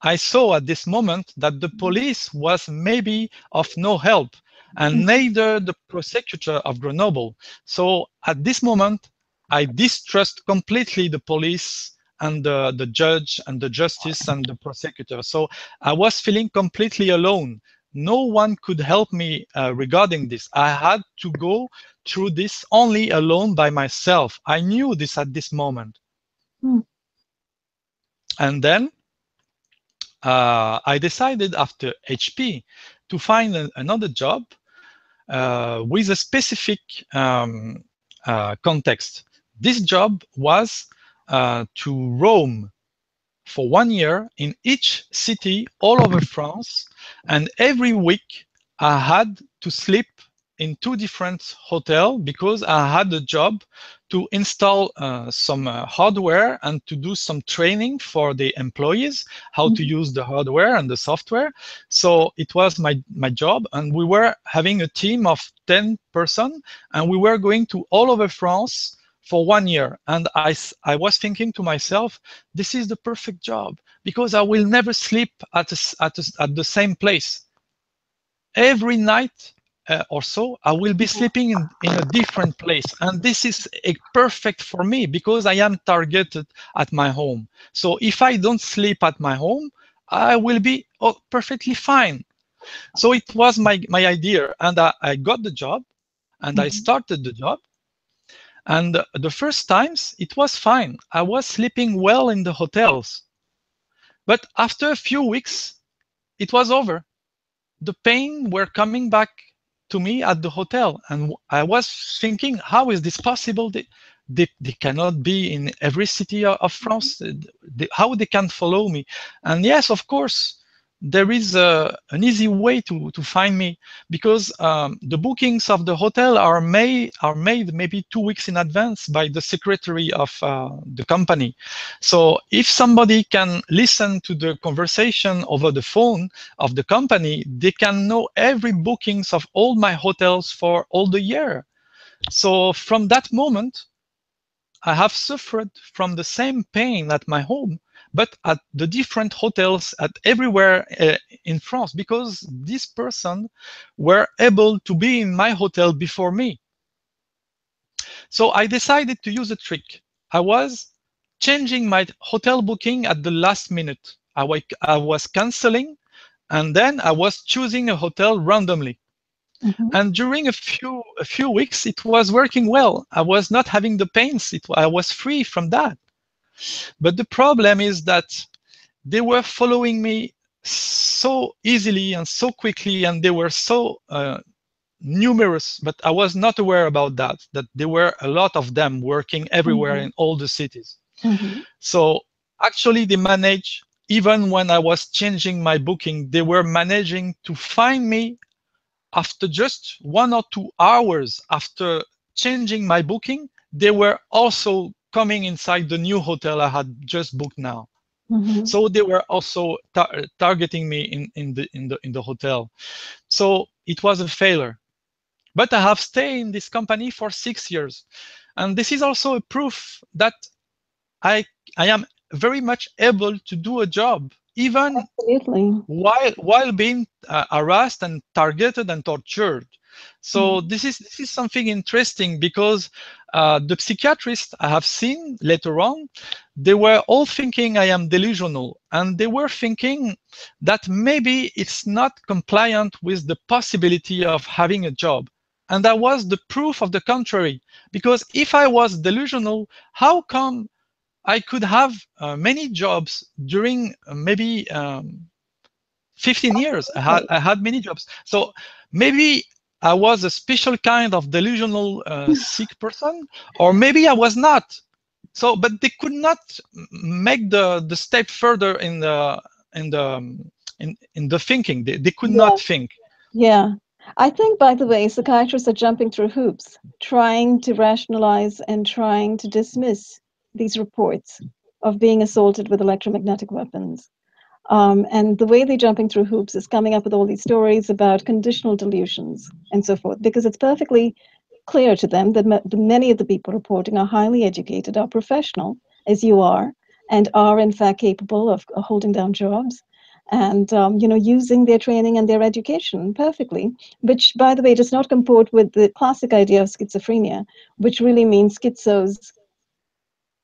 I saw at this moment that the police was maybe of no help, and neither the prosecutor of Grenoble. So at this moment, I distrust completely the police and the judge and the justice and the prosecutor. So I was feeling completely alone. No one could help me regarding this. I had to go through this only alone by myself. I knew this at this moment. And then I decided after HP to find another job with a specific context. This job was to roam for 1 year in each city all over France, and every week I had to sleep in 2 different hotels because I had a job to install some hardware and to do some training for the employees, how to use the hardware and the software. So it was my job, and we were having a team of 10 persons, and we were going to all over France for 1 year. And I was thinking to myself, this is the perfect job because I will never sleep at the same place. Every night or so, I will be sleeping in a different place. And this is perfect for me because I am targeted at my home. So if I don't sleep at my home, I will be perfectly fine. So it was my idea. And I got the job, and I started the job. And the first times, it was fine. I was sleeping well in the hotels. But after a few weeks, it was over. The pain were coming back to me at the hotel. And I was thinking, how is this possible? They cannot be in every city of France. How they can follow me? And yes, of course, there is an easy way to find me, because the bookings of the hotel are made maybe 2 weeks in advance by the secretary of the company. So if somebody can listen to the conversation over the phone of the company, they can know every bookings of all my hotels for all the year. So from that moment, I have suffered from the same pain at my home, but at the different hotels at everywhere in France, because this person were able to be in my hotel before me. So I decided to use a trick. I was changing my hotel booking at the last minute. I was canceling, and then I was choosing a hotel randomly. And during a few weeks, it was working well. I was not having the pains. I was free from that. But the problem is that they were following me so easily and so quickly, and they were so numerous, but I was not aware about that there were a lot of them working everywhere in all the cities. So actually they managed, even when I was changing my booking, they were managing to find me after just 1 or 2 hours after changing my booking. They were also coming inside the new hotel I had just booked now. So they were also targeting me in the hotel. So it was a failure. But I have stayed in this company for 6 years. And this is also a proof that I am very much able to do a job, even while being harassed and targeted and tortured. So this is something interesting, because the psychiatrists I have seen later on, they were all thinking I am delusional, and they were thinking that maybe it's not compliant with the possibility of having a job. And that was the proof of the contrary, because if I was delusional, how come I could have many jobs during maybe 15 years. I had many jobs. So maybe I was a special kind of delusional sick person, or maybe I was not. So, but they could not make the step further in the thinking. They could not think. Yeah. I think, by the way, psychiatrists are jumping through hoops, trying to rationalize and trying to dismiss these reports of being assaulted with electromagnetic weapons. And the way they're jumping through hoops is coming up with all these stories about conditional delusions and so forth, because it's perfectly clear to them that many of the people reporting are highly educated, are professional, as you are, and are in fact capable of holding down jobs and using their training and their education perfectly, which, by the way, does not comport with the classic idea of schizophrenia, which really means schizos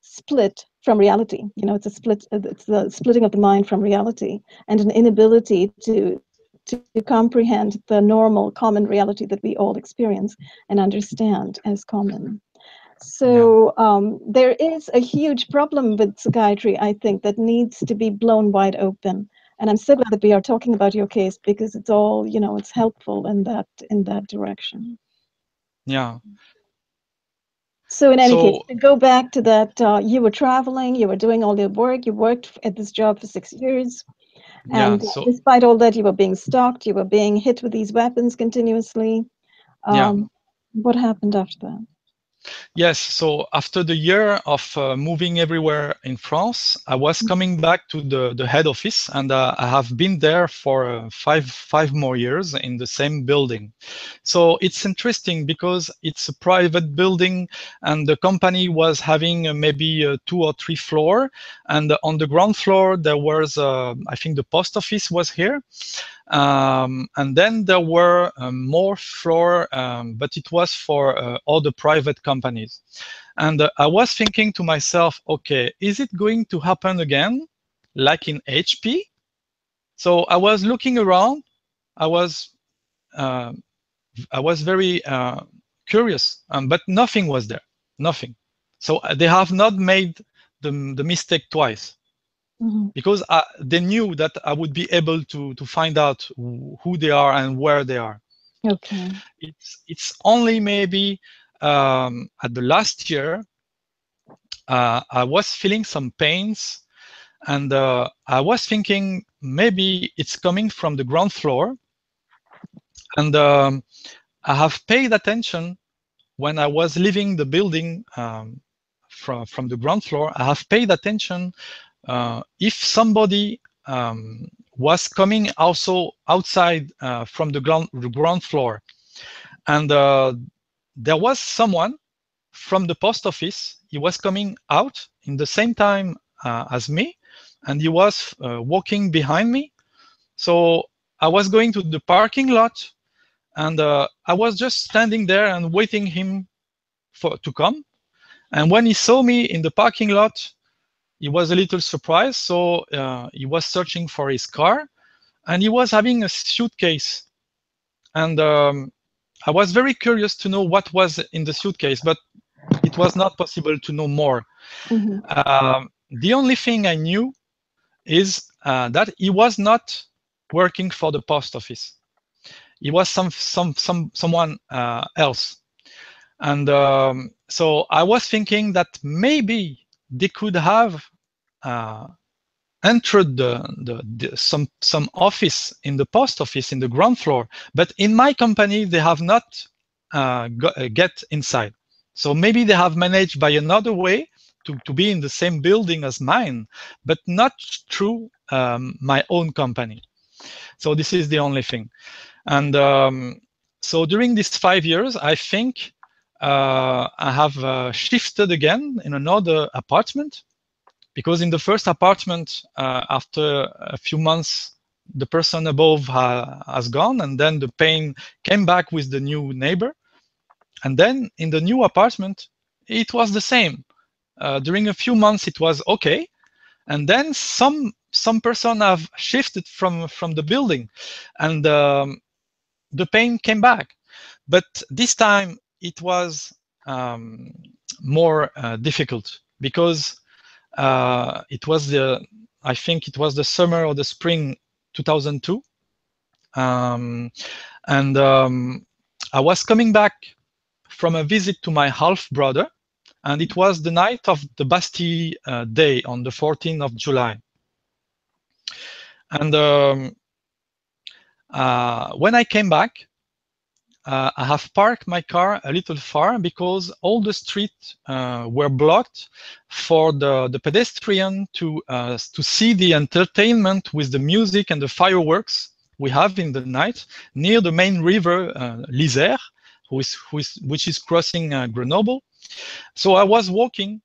split from reality. It's a split. It's the splitting of the mind from reality, and an inability to comprehend the normal, common reality that we all experience and understand as common. So there is a huge problem with psychiatry, I think, that needs to be blown wide open. And I'm so glad that we are talking about your case, because it's all, it's helpful in that direction. Yeah. So in any case, to go back to that, you were traveling, you were doing all your work, you worked at this job for 6 years. And despite all that, you were being stalked, you were being hit with these weapons continuously. What happened after that? Yes, so after the year of moving everywhere in France, I was coming back to the head office, and I have been there for five more years in the same building. So it's interesting because it's a private building, and the company was having maybe 2 or 3 floors, and on the ground floor there was, I think the post office was here. And then there were more floor, but it was for all the private companies. And I was thinking to myself, okay, is it going to happen again, like in HP? So I was looking around. I was very curious, but nothing was there, nothing. So they have not made the mistake twice. Because they knew that I would be able to find out who they are and where they are. Okay. It's only maybe at the last year I was feeling some pains, And I was thinking maybe it's coming from the ground floor. And I have paid attention when I was leaving the building from the ground floor. I have paid attention if somebody was coming also outside from the ground floor. And there was someone from the post office. He was coming out in the same time as me, and he was walking behind me. So I was going to the parking lot, and I was just standing there and waiting him to come. And when he saw me in the parking lot, he was a little surprised. So he was searching for his car, and he was having a suitcase. And I was very curious to know what was in the suitcase, but it was not possible to know more. Mm-hmm. The only thing I knew is that he was not working for the post office. He was someone else. And so I was thinking that maybe they could have entered some office in the post office in the ground floor, but in my company they have not get inside. So maybe they have managed by another way to be in the same building as mine, but not through my own company. So this is the only thing. And so during these 5 years, I think I have shifted again in another apartment, because in the first apartment, after a few months, the person above has gone, and then the pain came back with the new neighbor. And then in the new apartment, it was the same. During a few months, it was okay. And then some person have shifted from the building, and the pain came back. But this time it was more difficult, because it was I think it was the summer or the spring 2002. And I was coming back from a visit to my half brother, and it was the night of the Bastille Day on the 14th of July. And when I came back, I have parked my car a little far, because all the streets were blocked for the pedestrian to see the entertainment with the music and the fireworks we have in the night near the main river, l'Isère, which is crossing Grenoble. So I was walking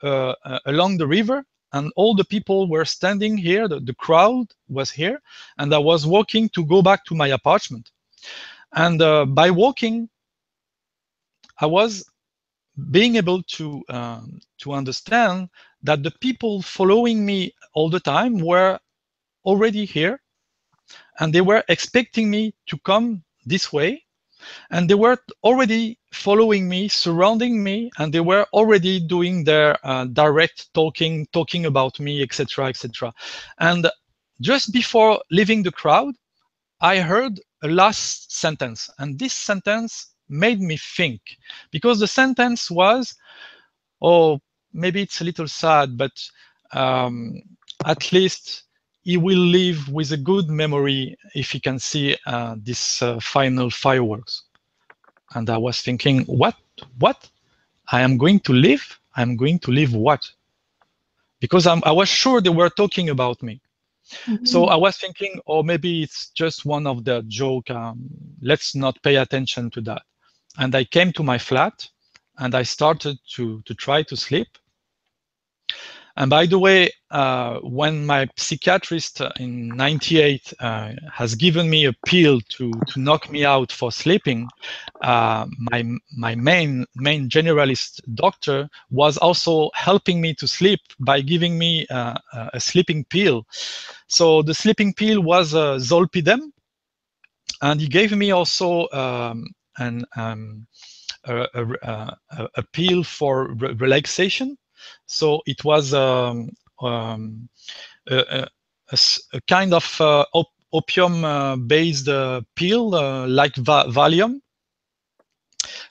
along the river, and all the people were standing here, the crowd was here, and I was walking to go back to my apartment. And by walking, I was being able to understand that the people following me all the time were already here, and they were expecting me to come this way, and they were already following me, surrounding me, and they were already doing their direct talking about me, etc., etc. And just before leaving the crowd, I heard a last sentence, and this sentence made me think, because the sentence was, oh, maybe it's a little sad, but at least he will live with a good memory if he can see this final fireworks. And I was thinking, what? I am going to live? I'm going to live what? Because I was sure they were talking about me. Mm-hmm. So I was thinking, oh, maybe it's just one of the joke. Let's not pay attention to that. And I came to my flat, and I started to try to sleep. And by the way, when my psychiatrist in '98 has given me a pill to knock me out for sleeping, my main generalist doctor was also helping me to sleep by giving me a sleeping pill. So the sleeping pill was Zolpidem, and he gave me also a pill for relaxation. So it was a kind of opium-based pill like Valium.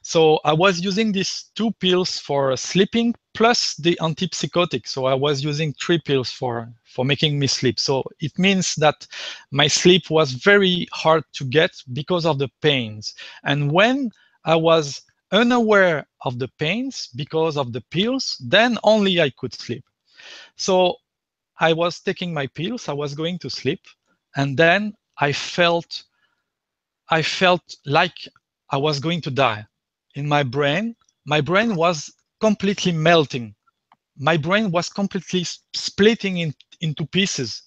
So I was using these 2 pills for sleeping plus the antipsychotic. So I was using 3 pills for making me sleep. So it means that my sleep was very hard to get because of the pains. And when I was unaware of the pains because of the pills, then only I could sleep. So I was taking my pills, I was going to sleep, and then I felt like I was going to die. In my brain was completely melting. My brain was completely splitting into pieces.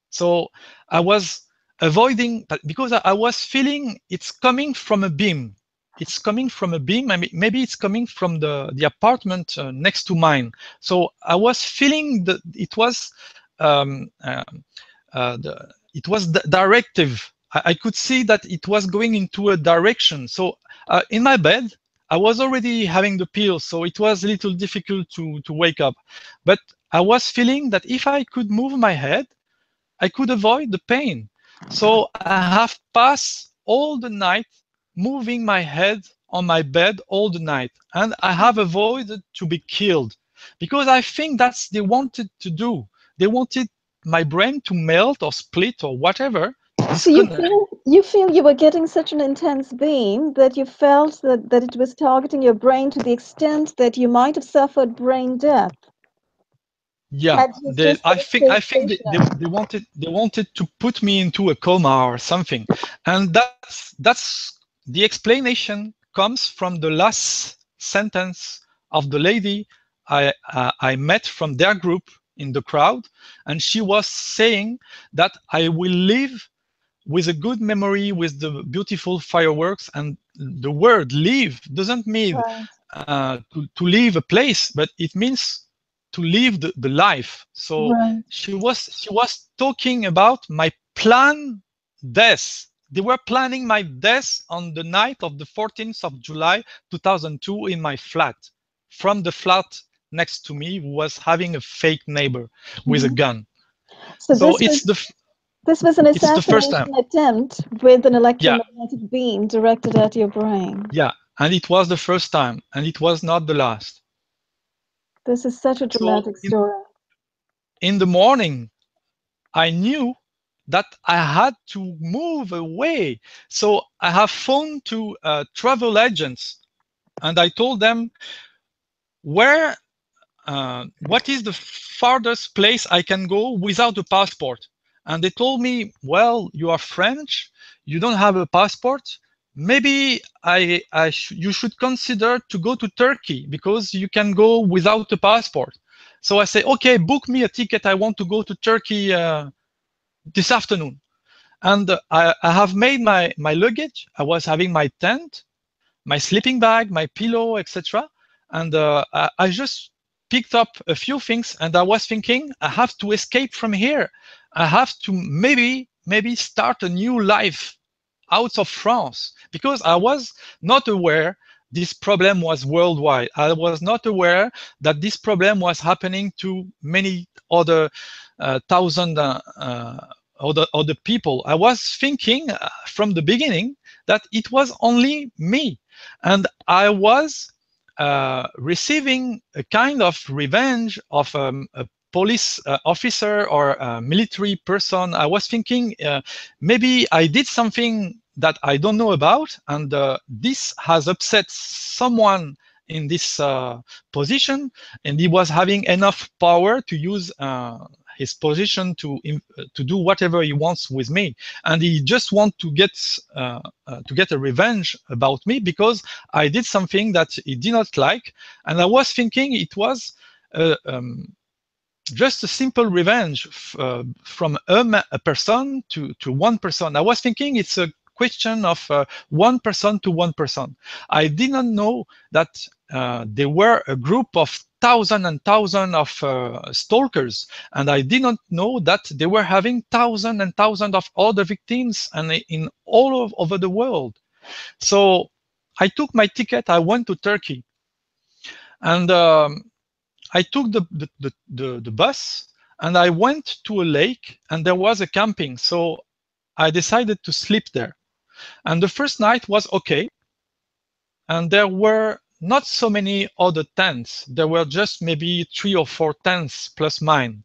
So I was avoiding, because I was feeling it's coming from a beam. It's coming from a beam. I mean, maybe it's coming from the apartment next to mine. So I was feeling that it was it was directive. I could see that it was going into a direction. So in my bed, I was already having the pill, so it was a little difficult to wake up. But I was feeling that if I could move my head, I could avoid the pain. So I have passed all the night moving my head on my bed all the night, and I have avoided to be killed, because I think that's they wanted to do. They wanted my brain to melt or split or whatever, So disconnect. you feel you were getting such an intense beam that you felt that it was targeting your brain to the extent that you might have suffered brain death. Yeah, Had you just I sort of think stayed stationary. they wanted to put me into a coma or something, and that's the explanation comes from the last sentence of the lady I met from their group in the crowd, and she was saying that I will live with a good memory, with the beautiful fireworks. And the word "live" doesn't mean Right, to leave a place, but it means to live the life. So right. she was talking about my planned death. They were planning my death on the night of the 14th of July 2002 in my flat, from the flat next to me, who was having a fake neighbor with a Mhm. gun. So So this was an it's the first time. assassination attempt with an Yeah, electromagnetic beam directed at your brain. yeah, and it was the first time, and it was not the last. This is such a So dramatic story. in the morning, I knew that I had to move away. So I have phoned to travel agents, and I told them where, what is the farthest place I can go without a passport. And they told me, well, you are French, you don't have a passport. Maybe you should consider to go to Turkey, because you can go without a passport. So I say, okay, book me a ticket. I want to go to Turkey this afternoon. And I have made my luggage. I was having my tent, my sleeping bag, my pillow, etc. And I just picked up a few things, and I was thinking, I have to escape from here. I have to maybe start a new life out of France, because I was not aware this problem was worldwide. I was not aware that this problem was happening to many other thousand other people. I was thinking from the beginning that it was only me, and I was receiving a kind of revenge of a police officer or a military person. I was thinking maybe I did something that I don't know about, and this has upset someone in this position, and he was having enough power to use his position to do whatever he wants with me, and he just want to get a revenge about me because I did something that he did not like. And I was thinking it was uh, um, just a simple revenge from a person to one person. I was thinking it's a question of one person to one person. I did not know that there were a group of thousands and thousands of stalkers, and I did not know that they were having thousands and thousands of other victims and in over the world. So I took my ticket. I went to Turkey, and I took the bus, and I went to a lake, and there was a camping. So I decided to sleep there. And the first night was okay. and there were not so many other tents. There were just maybe 3 or 4 tents plus mine.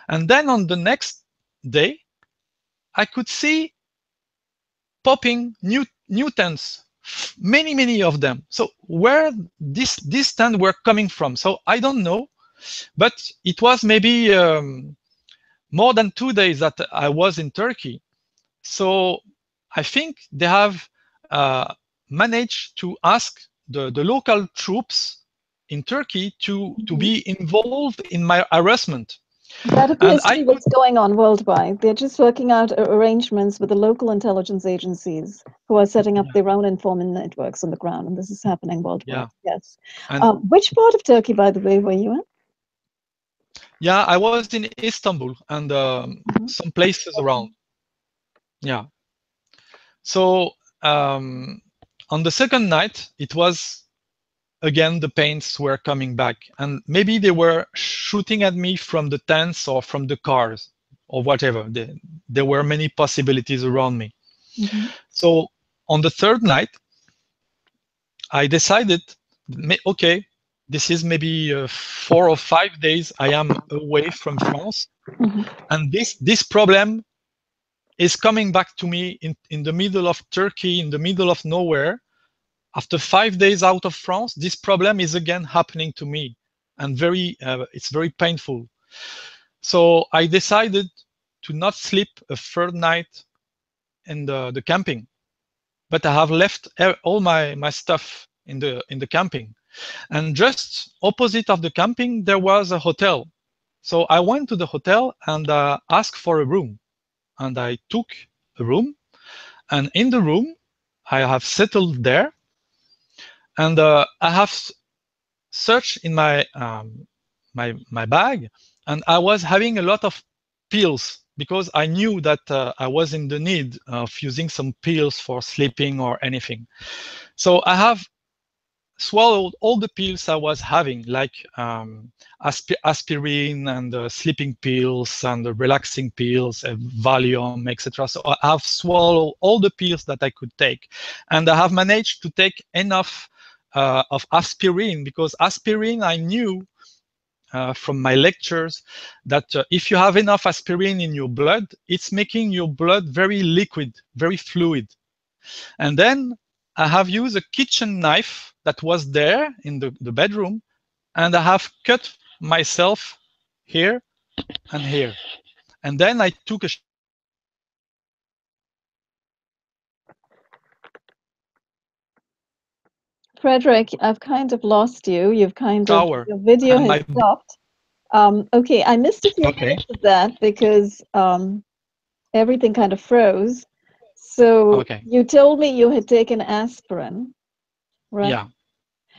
And then on the next day, I could see popping new tents, many of them. So where these tents were coming from? So I don't know, but it was maybe more than 2 days that I was in Turkey. So I think they have managed to ask the local troops in Turkey to be involved in my harassment. That appears to be what's going on worldwide. They're just working out arrangements with the local intelligence agencies who are setting up their own informant networks on the ground, and this is happening worldwide. Yes. Which part of Turkey, by the way, were you in? Yeah, I was in Istanbul and some places around. Yeah. So on the second night, it was again the pains were coming back, and maybe they were shooting at me from the tents or from the cars or whatever. There were many possibilities around me. So on the third night, I decided, okay, this is maybe 4 or 5 days I am away from France, and this problem is coming back to me in the middle of Turkey, in the middle of nowhere. After 5 days out of France, this problem is again happening to me, and it's very painful. So I decided to not sleep a third night in the camping, but I have left all my stuff in the camping. And just opposite of the camping, there was a hotel. So I went to the hotel and asked for a room. And I took a room. And in the room, I have settled there. And I have searched in my my bag, and I was having a lot of pills because I knew that I was in the need of using some pills for sleeping or anything. So I have swallowed all the pills I was having, like aspirin and sleeping pills and the relaxing pills, Valium, etc. So I have swallowed all the pills that I could take, and I have managed to take enough of aspirin, because aspirin, I knew from my lectures that if you have enough aspirin in your blood, it's making your blood very liquid, very fluid. And then I have used a kitchen knife that was there in the bedroom, and I have cut myself here and here. And then I took a Frederick, I've kind of lost you. You've kind of, shower. your video has stopped. Okay, I missed a few minutes of that because everything kind of froze. So you told me you had taken aspirin, right? Yeah.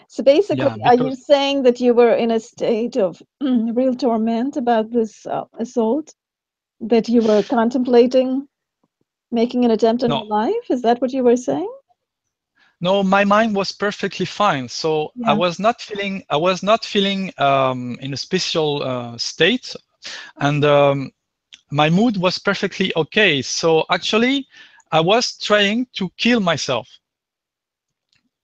So basically, are you saying that you were in a state of real torment about this assault? That you were contemplating making an attempt on your life? Is that what you were saying? No, my mind was perfectly fine. So I was not feeling in a special state, and my mood was perfectly okay. So actually, I was trying to kill myself.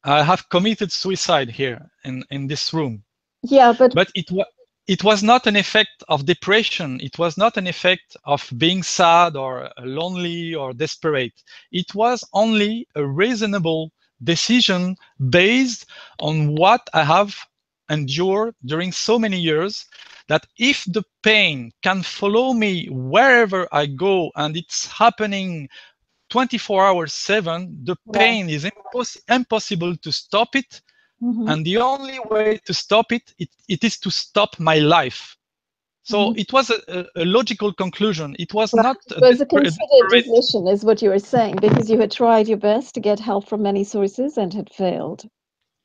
I have committed suicide here in this room. Yeah, but it was not an effect of depression. It was not an effect of being sad or lonely or desperate. It was only a reasonable decision based on what I have endured during so many years, that if the pain can follow me wherever I go, and it's happening 24 hours 7, the pain is impossible to stop it. And the only way to stop it is to stop my life. So it was a logical conclusion. It was not it was a considered decision, is what you were saying, because you had tried your best to get help from many sources and had failed.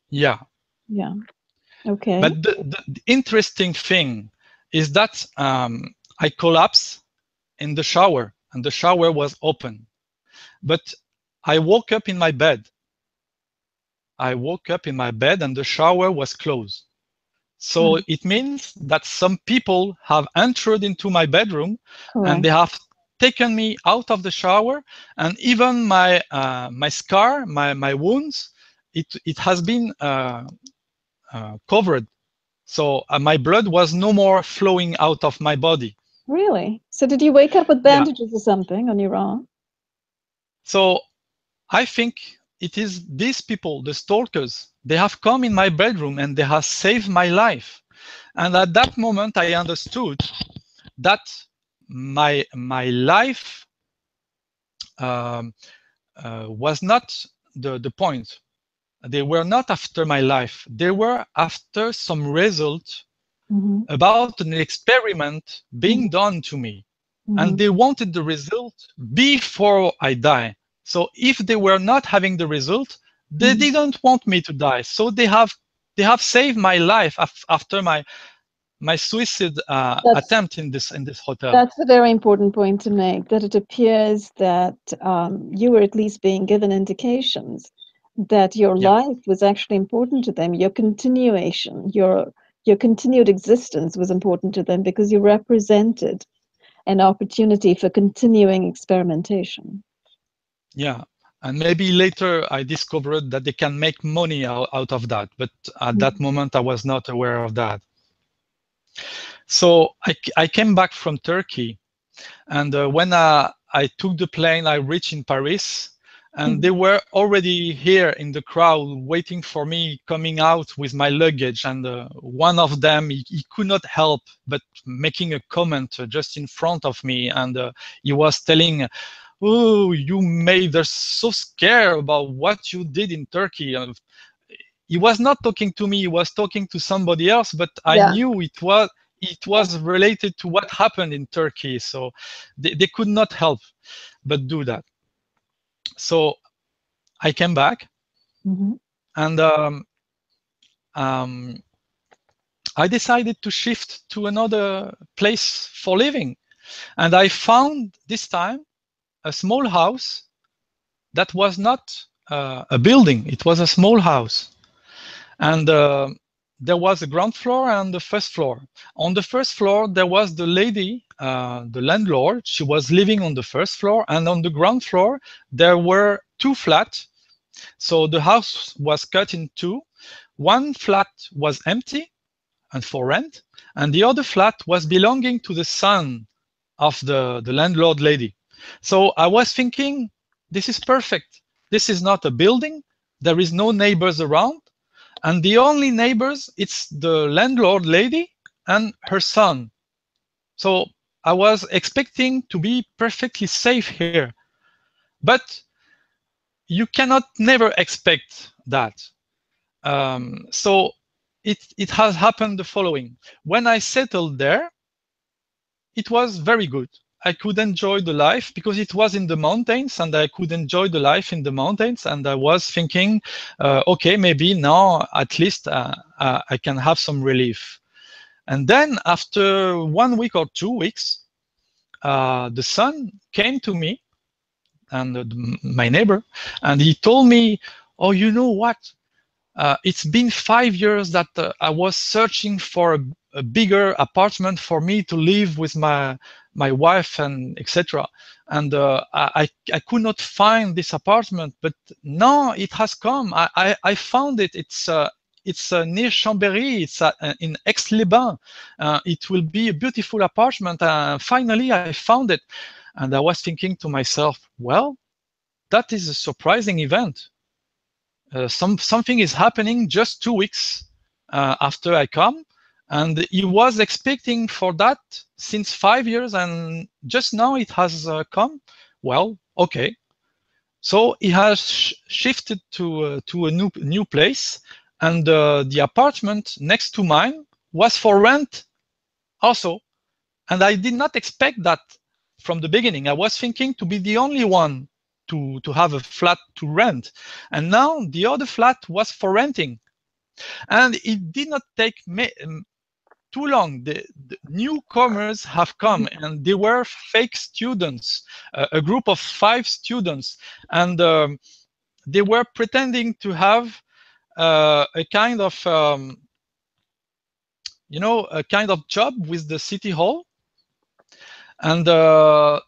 Yeah. Yeah. Okay. But the interesting thing is that I collapsed in the shower, and the shower was open. But I woke up in my bed. And the shower was closed. So it means that some people have entered into my bedroom, and they have taken me out of the shower, and even my my scar, my wounds, it has been covered. So my blood was no more flowing out of my body. Really? So did you wake up with Yeah. bandages or something on your arm? So I think it is these people, the stalkers, they have come in my bedroom and they have saved my life. And at that moment, I understood that my life was not the point. They were not after my life. They were after some result about an experiment being done to me. And they wanted the result before I die. So if they were not having the result, they didn't want me to die. So they have saved my life after my suicide attempt in this hotel. That's a very important point to make, that it appears that you were at least being given indications that your life was actually important to them. Your continuation, your continued existence was important to them because you represented an opportunity for continuing experimentation. Yeah. And maybe later I discovered that they can make money out of that. But at that moment, I was not aware of that. So I came back from Turkey. And when I took the plane, I reached in Paris. And they were already here in the crowd waiting for me coming out with my luggage. And one of them, he could not help but making a comment just in front of me. And he was telling, "Oh, you made us so scared about what you did in Turkey." He was not talking to me, he was talking to somebody else, but I knew it was related to what happened in Turkey. So they could not help but do that. So I came back and I decided to shift to another place for living. And I found this time a small house that was not a building, it was a small house. And there was a ground floor and the first floor. On the first floor, there was the lady, the landlord. She was living on the first floor. And on the ground floor, there were two flats. So the house was cut in two. One flat was empty and for rent. And the other flat was belonging to the son of the landlord lady. So I was thinking, this is perfect. This is not a building. There is no neighbors around. And the only neighbors, it's the landlord lady and her son. So I was expecting to be perfectly safe here. But you cannot never expect that. So it has happened the following. When I settled there, it was very good. I could enjoy the life because it was in the mountains and I could enjoy the life in the mountains. And I was thinking, okay, maybe now at least I can have some relief. And then after 1 week or 2 weeks, the son came to me and my neighbor, and he told me, oh, you know what? It's been 5 years that I was searching for a bigger apartment for me to live with my wife and etc. And I could not find this apartment, but now it has come. I found it. It's near Chambéry. It's in Aix-les-Bains. It will be a beautiful apartment. Finally, I found it. And I was thinking to myself, well, that is a surprising event. Something is happening just 2 weeks after I come, and he was expecting for that since 5 years, and just now it has come. Well, okay. So he has shifted to a new place, and the apartment next to mine was for rent also. And I did not expect that from the beginning. I was thinking to be the only one to have a flat to rent. And now the other flat was for renting. And it did not take too long. The newcomers have come, and they were fake students, a group of 5 students. And they were pretending to have a kind of, a kind of job with the city hall. And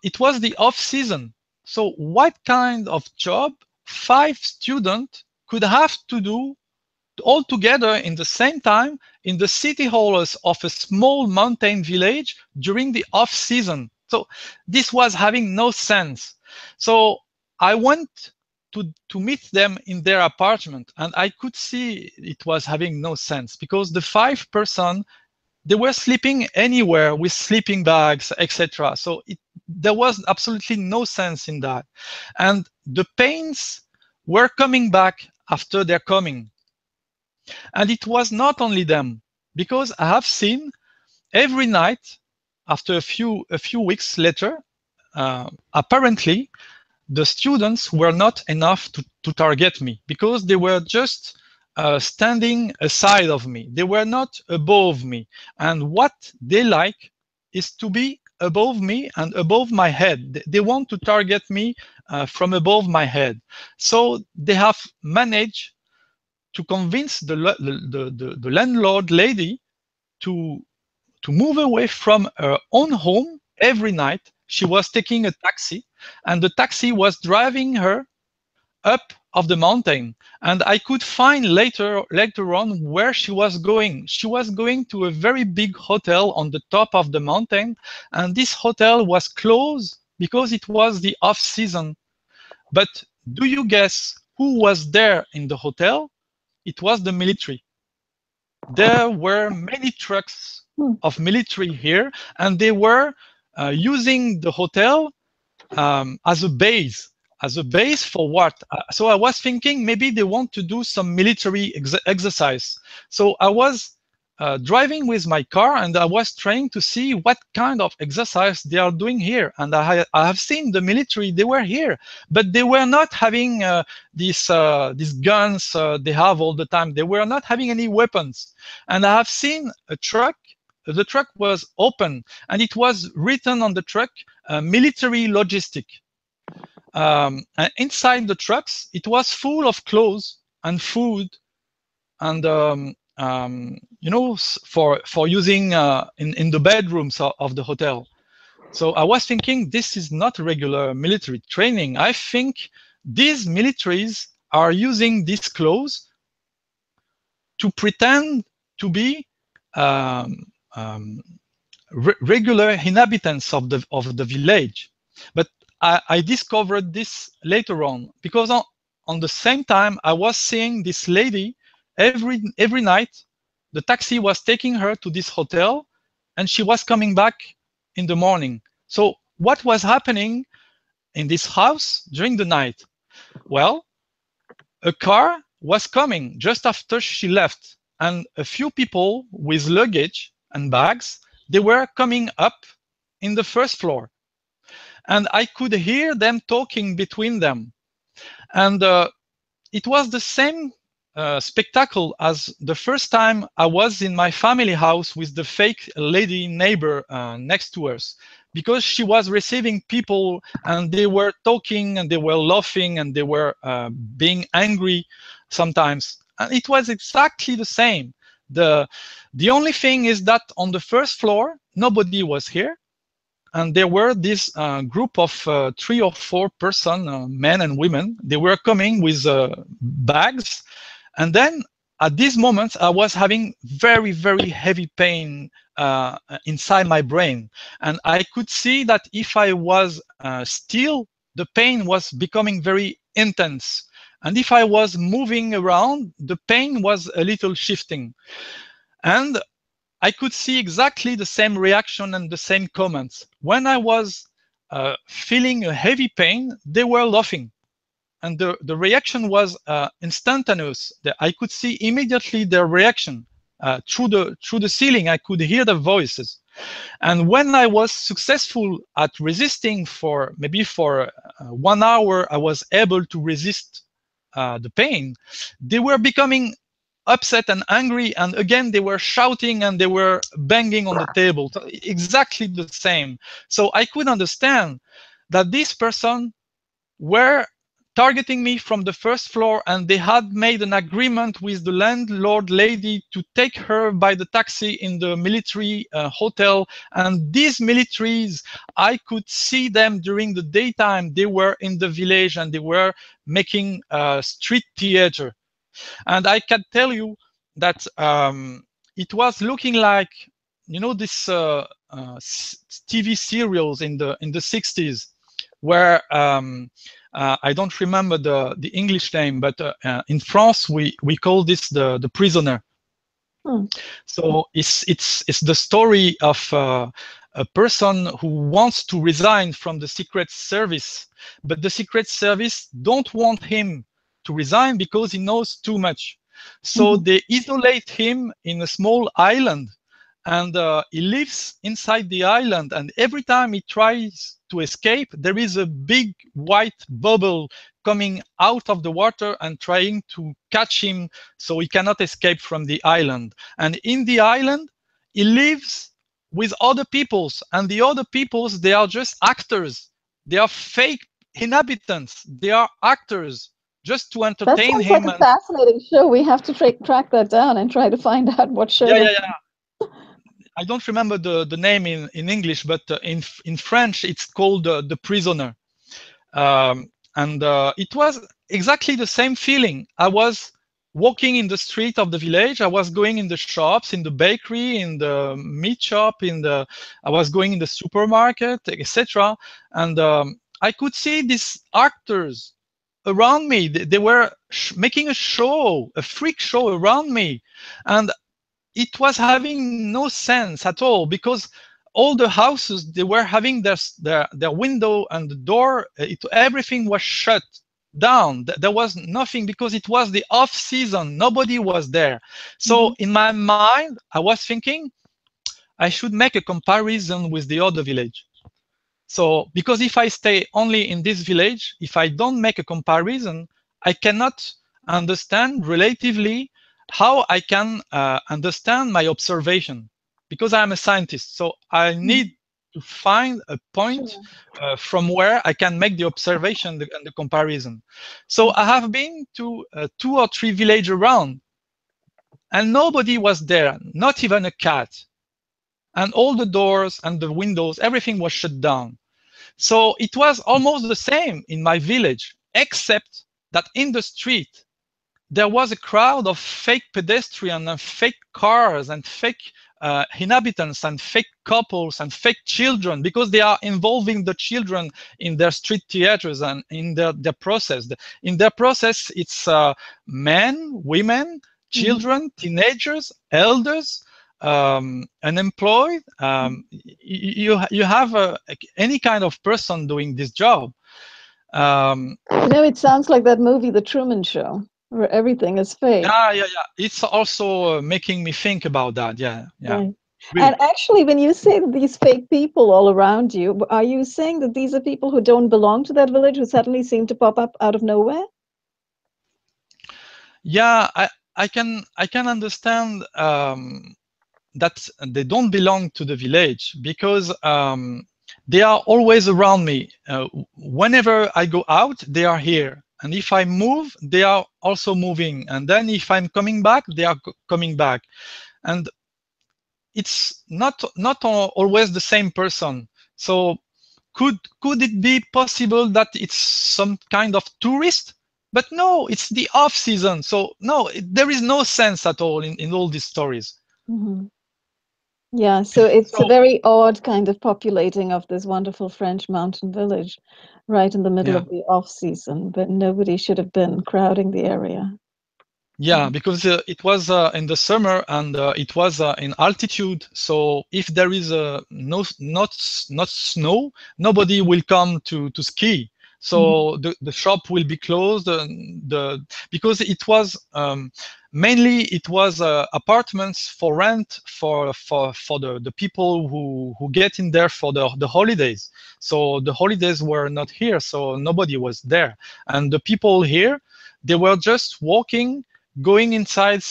it was the off season. So what kind of job 5 students could have to do all together in the same time in the city halls of a small mountain village during the off season. So this was having no sense. So I went to meet them in their apartment, and I could see it was having no sense because the 5 person, they were sleeping anywhere with sleeping bags, etc. So there was absolutely no sense in that. And the pains were coming back after their coming. And it was not only them, because I have seen every night, after a few weeks later, apparently the students were not enough to target me because they were just standing aside of me. They were not above me. And what they like is to be above me and above my head. They want to target me from above my head. So they have managed to convince the landlord lady to move away from her own home every night. She was taking a taxi, and the taxi was driving her up of the mountain. And I could find later on where she was going. She was going to a very big hotel on the top of the mountain, and this hotel was closed because it was the off season. But do you guess who was there in the hotel? It was the military. There were many trucks of military here, and they were using the hotel as a base. As a base for what? So I was thinking maybe they want to do some military exercise. So I was driving with my car, and I was trying to see what kind of exercise they are doing here. And I have seen the military, they were here, but they were not having these guns they have all the time. They were not having any weapons. And I have seen a truck. The truck was open, and it was written on the truck, military logistic. And inside the trucks, it was full of clothes and food and you know, for using in the bedrooms of the hotel. So I was thinking, this is not regular military training. I think these militaries are using these clothes to pretend to be regular inhabitants of the village. But I discovered this later on, because on the same time I was seeing this lady every night. The taxi was taking her to this hotel, and she was coming back in the morning. So what was happening in this house during the night? Well, a car was coming just after she left, and a few people with luggage and bags, they were coming up in the first floor. And I could hear them talking between them. And it was the same spectacle as the first time I was in my family house with the fake lady neighbor next to us, because she was receiving people, and they were talking, and they were laughing, and they were being angry sometimes. And it was exactly the same. The only thing is that on the first floor, nobody was here. And there were this group of 3 or 4 person, men and women. They were coming with bags. And then at these moments, I was having very, very heavy pain inside my brain. And I could see that if I was still, the pain was becoming very intense. And if I was moving around, the pain was a little shifting. And I could see exactly the same reaction and the same comments. When I was feeling a heavy pain, they were laughing. And the reaction was instantaneous. I could see immediately their reaction through the ceiling. I could hear the voices. And when I was successful at resisting for 1 hour, I was able to resist the pain. They were becoming upset and angry, and again they were shouting and they were banging on the table. Exactly the same. So I could understand that this person were targeting me from the first floor, and they had made an agreement with the landlord lady to take her by the taxi in the military hotel. And these militaries, I could see them during the daytime. They were in the village, and they were making street theater. And I can tell you that it was looking like, you know, this TV serials in the 60s, where I don't remember the English name, but in France we call this the Prisoner. So it's the story of a person who wants to resign from the Secret Service, but the Secret Service don't want him to resign because he knows too much. So they isolate him in a small island, and he lives inside the island, and every time he tries to escape, there is a big white bubble coming out of the water and trying to catch him, so he cannot escape from the island. And in the island, he lives with other peoples, and the other peoples, they are just actors. They are fake inhabitants. They are actors just to entertain that sounds him. Like a fascinating show. We have to track that down and try to find out what show. Yeah. I don't remember the name in English, but in French it's called The Prisoner. And it was exactly the same feeling. I was walking in the street of the village. I was going in the shops, in the bakery, in the meat shop, I was going in the supermarket, etc. And I could see these actors around me. They were making a show, a freak show around me. And it was having no sense at all, because all the houses, they were having their window and the door, everything was shut down. There was nothing, because it was the off season. Nobody was there. So in my mind, I was thinking I should make a comparison with the other village. So because if I stay only in this village, if I don't make a comparison, I cannot understand relatively how I can understand my observation, because I'm a scientist. So I need to find a point from where I can make the observation and the comparison. So I have been to 2 or 3 villages around, and nobody was there, not even a cat. And all the doors and the windows, everything was shut down. So it was almost the same in my village, except that in the street, there was a crowd of fake pedestrians and fake cars and fake inhabitants and fake couples and fake children, because they are involving the children in their street theaters and in their process. In their process, it's men, women, children, teenagers, elders, unemployed. You have any kind of person doing this job. It sounds like that movie, The Truman Show, where everything is fake. Yeah. It's also making me think about that. Yeah. Right. Really. And actually, when you say that these fake people all around you, are you saying that these are people who don't belong to that village, who suddenly seem to pop up out of nowhere? Yeah, I can understand that they don't belong to the village, because they are always around me. Whenever I go out, they are here. And if I move, they are also moving. And then if I'm coming back, they are coming back. And it's not always the same person. So could it be possible that it's some kind of tourist? But no, it's the off season. So no, there is no sense at all in all these stories. Yeah, so it's a very odd kind of populating of this wonderful French mountain village right in the middle of the off season, but nobody should have been crowding the area. Yeah, because it was in the summer, and it was in altitude. So if there is not snow, nobody will come to ski. So the shop will be closed. Because it was mainly apartments for rent for the people who get in there for the holidays. So the holidays were not here, so nobody was there, and the people here, they were just walking, going inside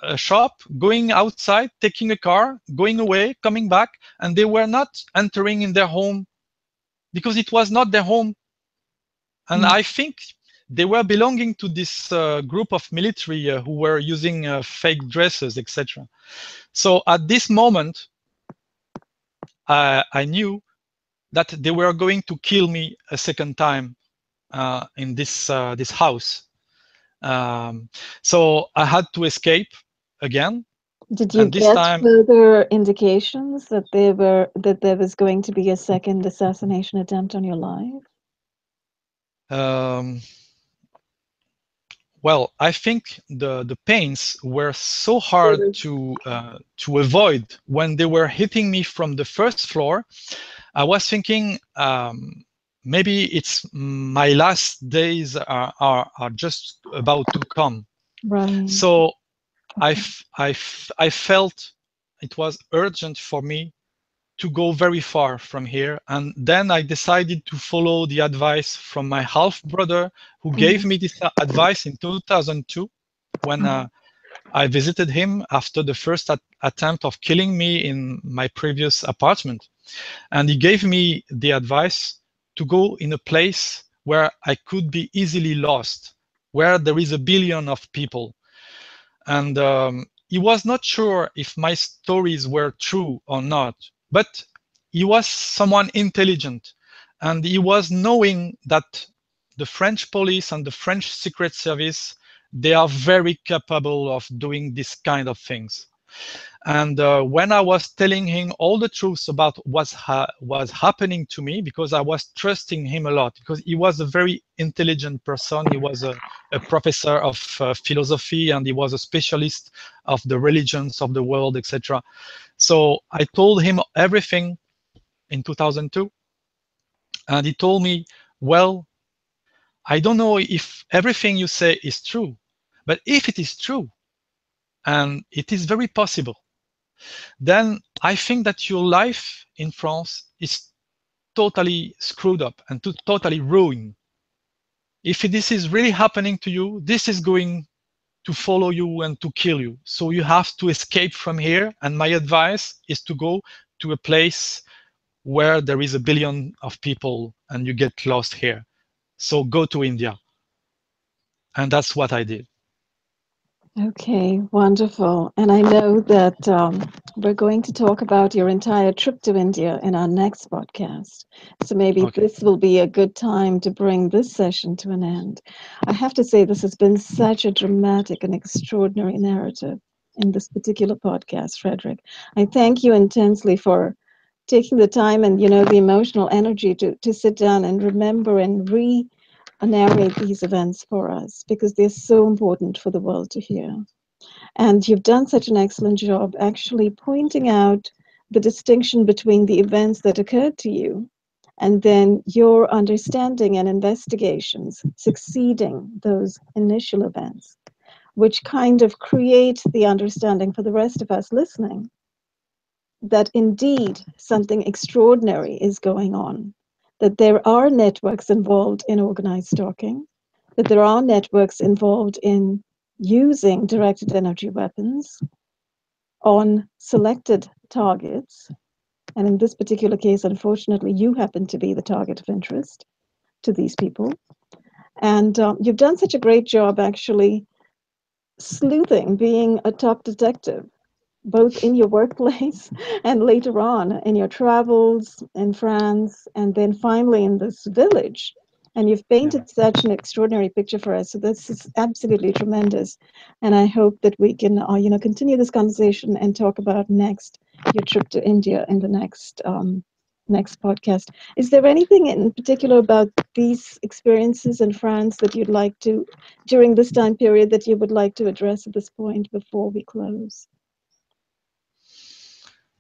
a shop, going outside, taking a car, going away, coming back, and they were not entering in their home, because it was not their home. And I think they were belonging to this group of military who were using fake dresses, etc. So at this moment, I knew that they were going to kill me a second time in this house. So I had to escape again, Did you and this get time, further indications that there was going to be a second assassination attempt on your life? um, well, I think the pains were so hard to avoid when they were hitting me from the first floor. I was thinking maybe it's my last days are just about to come. Right. So Okay. I felt it was urgent for me to go very far from here. And then I decided to follow the advice from my half brother, who gave Mhm. me this advice in 2002 when I visited him after the first attempt of killing me in my previous apartment. And he gave me the advice to go in a place where I could be easily lost, where there is a billion of people. And he was not sure if my stories were true or not, but he was someone intelligent, and he was knowing that the French police and the French Secret Service, they are very capable of doing this kind of things. And when I was telling him all the truths about what was happening to me, because I was trusting him a lot, because he was a very intelligent person. He was a professor of philosophy, and he was a specialist of the religions of the world, etc. So I told him everything in 2002, and he told me, well, I don't know if everything you say is true, but if it is true, and it is very possible, then I think that your life in France is totally screwed up and totally ruined. If this is really happening to you, this is going to follow you and to kill you. So you have to escape from here. And my advice is to go to a place where there is a billion of people and you get lost here. So go to India. And that's what I did. Okay, wonderful. And I know that we're going to talk about your entire trip to India in our next podcast. So maybe Okay. this will be a good time to bring this session to an end. I have to say, this has been such a dramatic and extraordinary narrative in this particular podcast, Frederick. I thank you intensely for taking the time and, the emotional energy to sit down and remember and narrate these events for us because they're so important for the world to hear. And you've done such an excellent job actually pointing out the distinction between the events that occurred to you and then your understanding and investigations succeeding those initial events, which kind of create the understanding for the rest of us listening that indeed something extraordinary is going on, that there are networks involved in organized stalking, that there are networks involved in using directed energy weapons on selected targets. And in this particular case, unfortunately, you happen to be the target of interest to these people. And you've done such a great job actually sleuthing, being a top detective both in your workplace and later on in your travels in France, and then finally in this village. And you've Yeah. painted such an extraordinary picture for us. So this is absolutely tremendous. And I hope that we can, continue this conversation and talk about next your trip to India in the next podcast. Is there anything in particular about these experiences in France that you'd like to, during this time period, that you would like to address at this point before we close?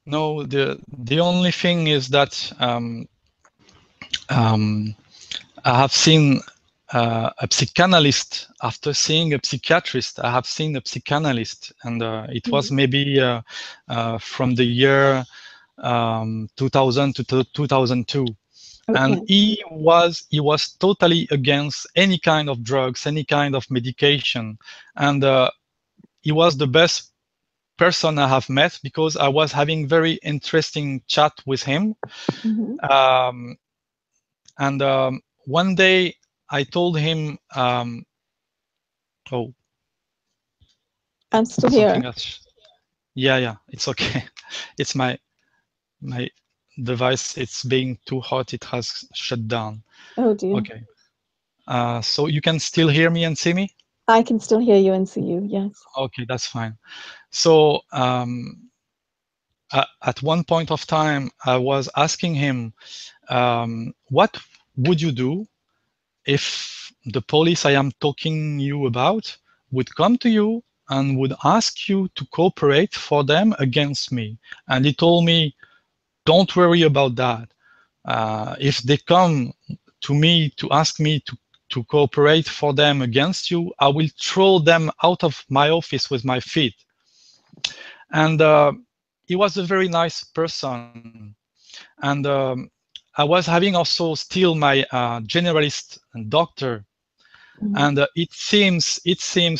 No, the only thing is that um, I have seen a psychanalyst after seeing a psychiatrist. I have seen a psychanalyst, and it was maybe from the year 2000 to 2002. And Okay. he was totally against any kind of drugs, any kind of medication, and he was the best person I have met because I was having very interesting chat with him. Mhm. Um, and one day I told him, oh, I'm still something here. else. Yeah, it's okay. It's my device. It's being too hot. It has shut down. Oh dear. Okay. So you can still hear me and see me? I can still hear you and see you, yes. Okay, that's fine. So at one point of time, I was asking him, what would you do if the police I am talking you about would come to you and would ask you to cooperate for them against me? And he told me, don't worry about that. If they come to me to ask me to cooperate for them against you, I will throw them out of my office with my feet. And he was a very nice person. And I was having also still my generalist doctor. Mhm. And it seems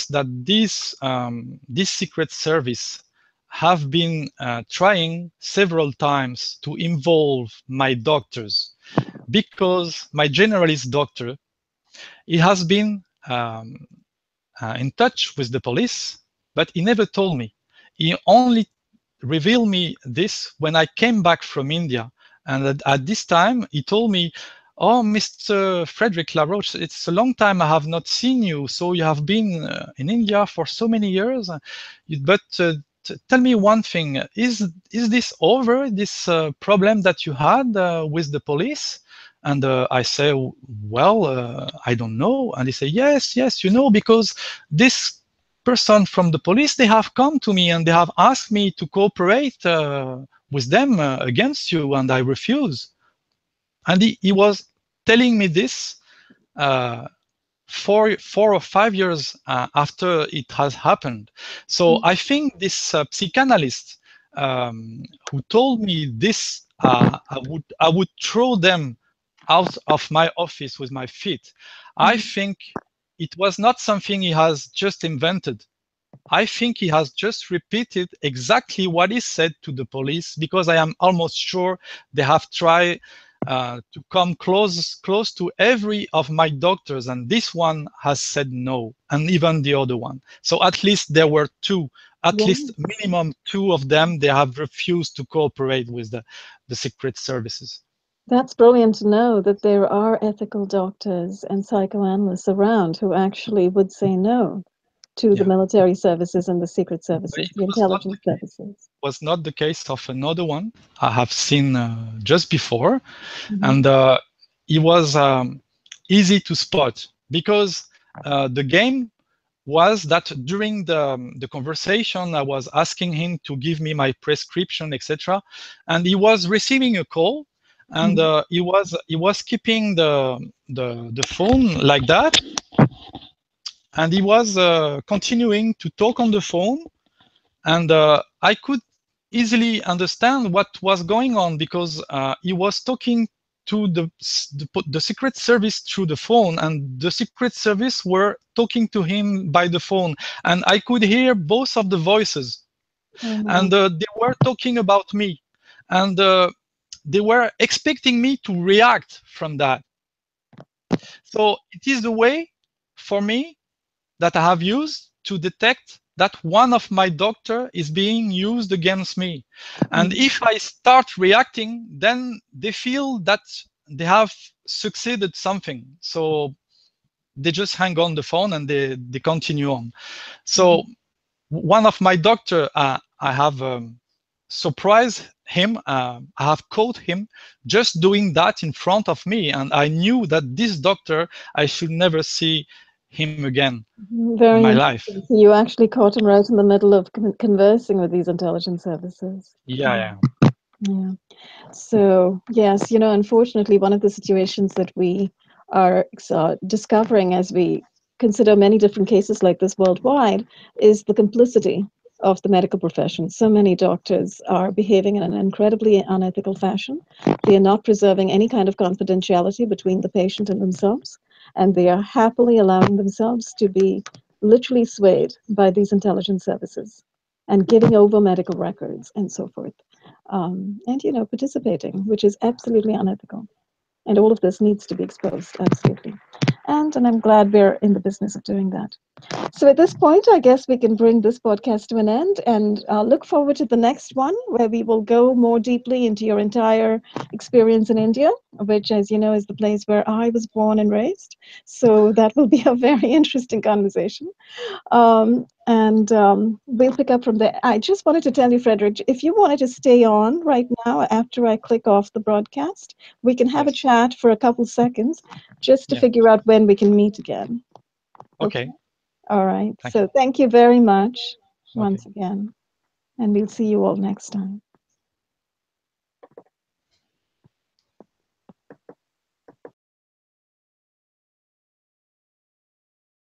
that this secret service have been trying several times to involve my doctors, because my generalist doctor, he has been in touch with the police, but he never told me. He only revealed me this when I came back from India. And at this time, he told me, "Oh, Mr. Frederick Laroche, it's a long time I have not seen you. So you have been in India for so many years. But tell me one thing: is this over? This problem that you had with the police?" And I say, "Well, I don't know." And he say, "Yes, yes, you know, because this person from the police, they have come to me and they have asked me to cooperate with them against you, and I refuse." And he was telling me this uh, 4 or 5 years after it has happened. So I think this psychanalyst who told me this, I would throw them out of my office with my feet. I Mhm. think it was not something he has just invented. I think he has just repeated exactly what he said to the police, because I am almost sure they have tried to come close to every of my doctors, and this one has said no, and even the other one. So at least there were two, at Yeah. least minimum two of them, they have refused to cooperate with the secret services. That's brilliant to know that there are ethical doctors and psychoanalysts around who actually would say no to the Yeah, military services and the secret but services, it the was not intelligence services. the case of another one I have seen just before. Mhm. And it was easy to spot, because the game was that during the conversation, I was asking him to give me my prescription, etc., and he was receiving a call, and Mhm. he was keeping the phone like that, and he was continuing to talk on the phone, and I could easily understand what was going on, because he was talking to the secret service through the phone, and the secret service were talking to him by the phone, and I could hear both of the voices, Oh my. and they were talking about me, and they were expecting me to react from that. So it is the way for me that I have used to detect that one of my doctor is being used against me. And Mhm. if I start reacting, then they feel that they have succeeded something. So they just hang on the phone and they continue on. So Mhm. one of my doctor, I have surprised him. I have caught him just doing that in front of me, and I knew that this doctor, I should never see him again in my Very life. interesting. So you actually caught him right in the middle of conversing with these intelligence services. Yeah, yeah, Yeah. So, yes, unfortunately, one of the situations that we are discovering as we consider many different cases like this worldwide is the complicity of the medical profession. So many doctors are behaving in an incredibly unethical fashion. They are not preserving any kind of confidentiality between the patient and themselves, and they are happily allowing themselves to be literally swayed by these intelligence services and giving over medical records and so forth, and participating, which is absolutely unethical. And all of this needs to be exposed, absolutely. and I'm glad we're in the business of doing that. So at this point, I guess we can bring this podcast to an end and look forward to the next one where we will go more deeply into your entire experience in India, which, as you know, is the place where I was born and raised. So that will be a very interesting conversation. And we'll pick up from there. I just wanted to tell you, Frederick, if you wanted to stay on right now after I click off the broadcast, we can have a Yes. chat for a couple seconds just to Yeah. figure out when we can meet again. Okay. All right. Thank you. So thank you very much Okay. once again, and we'll see you all next time.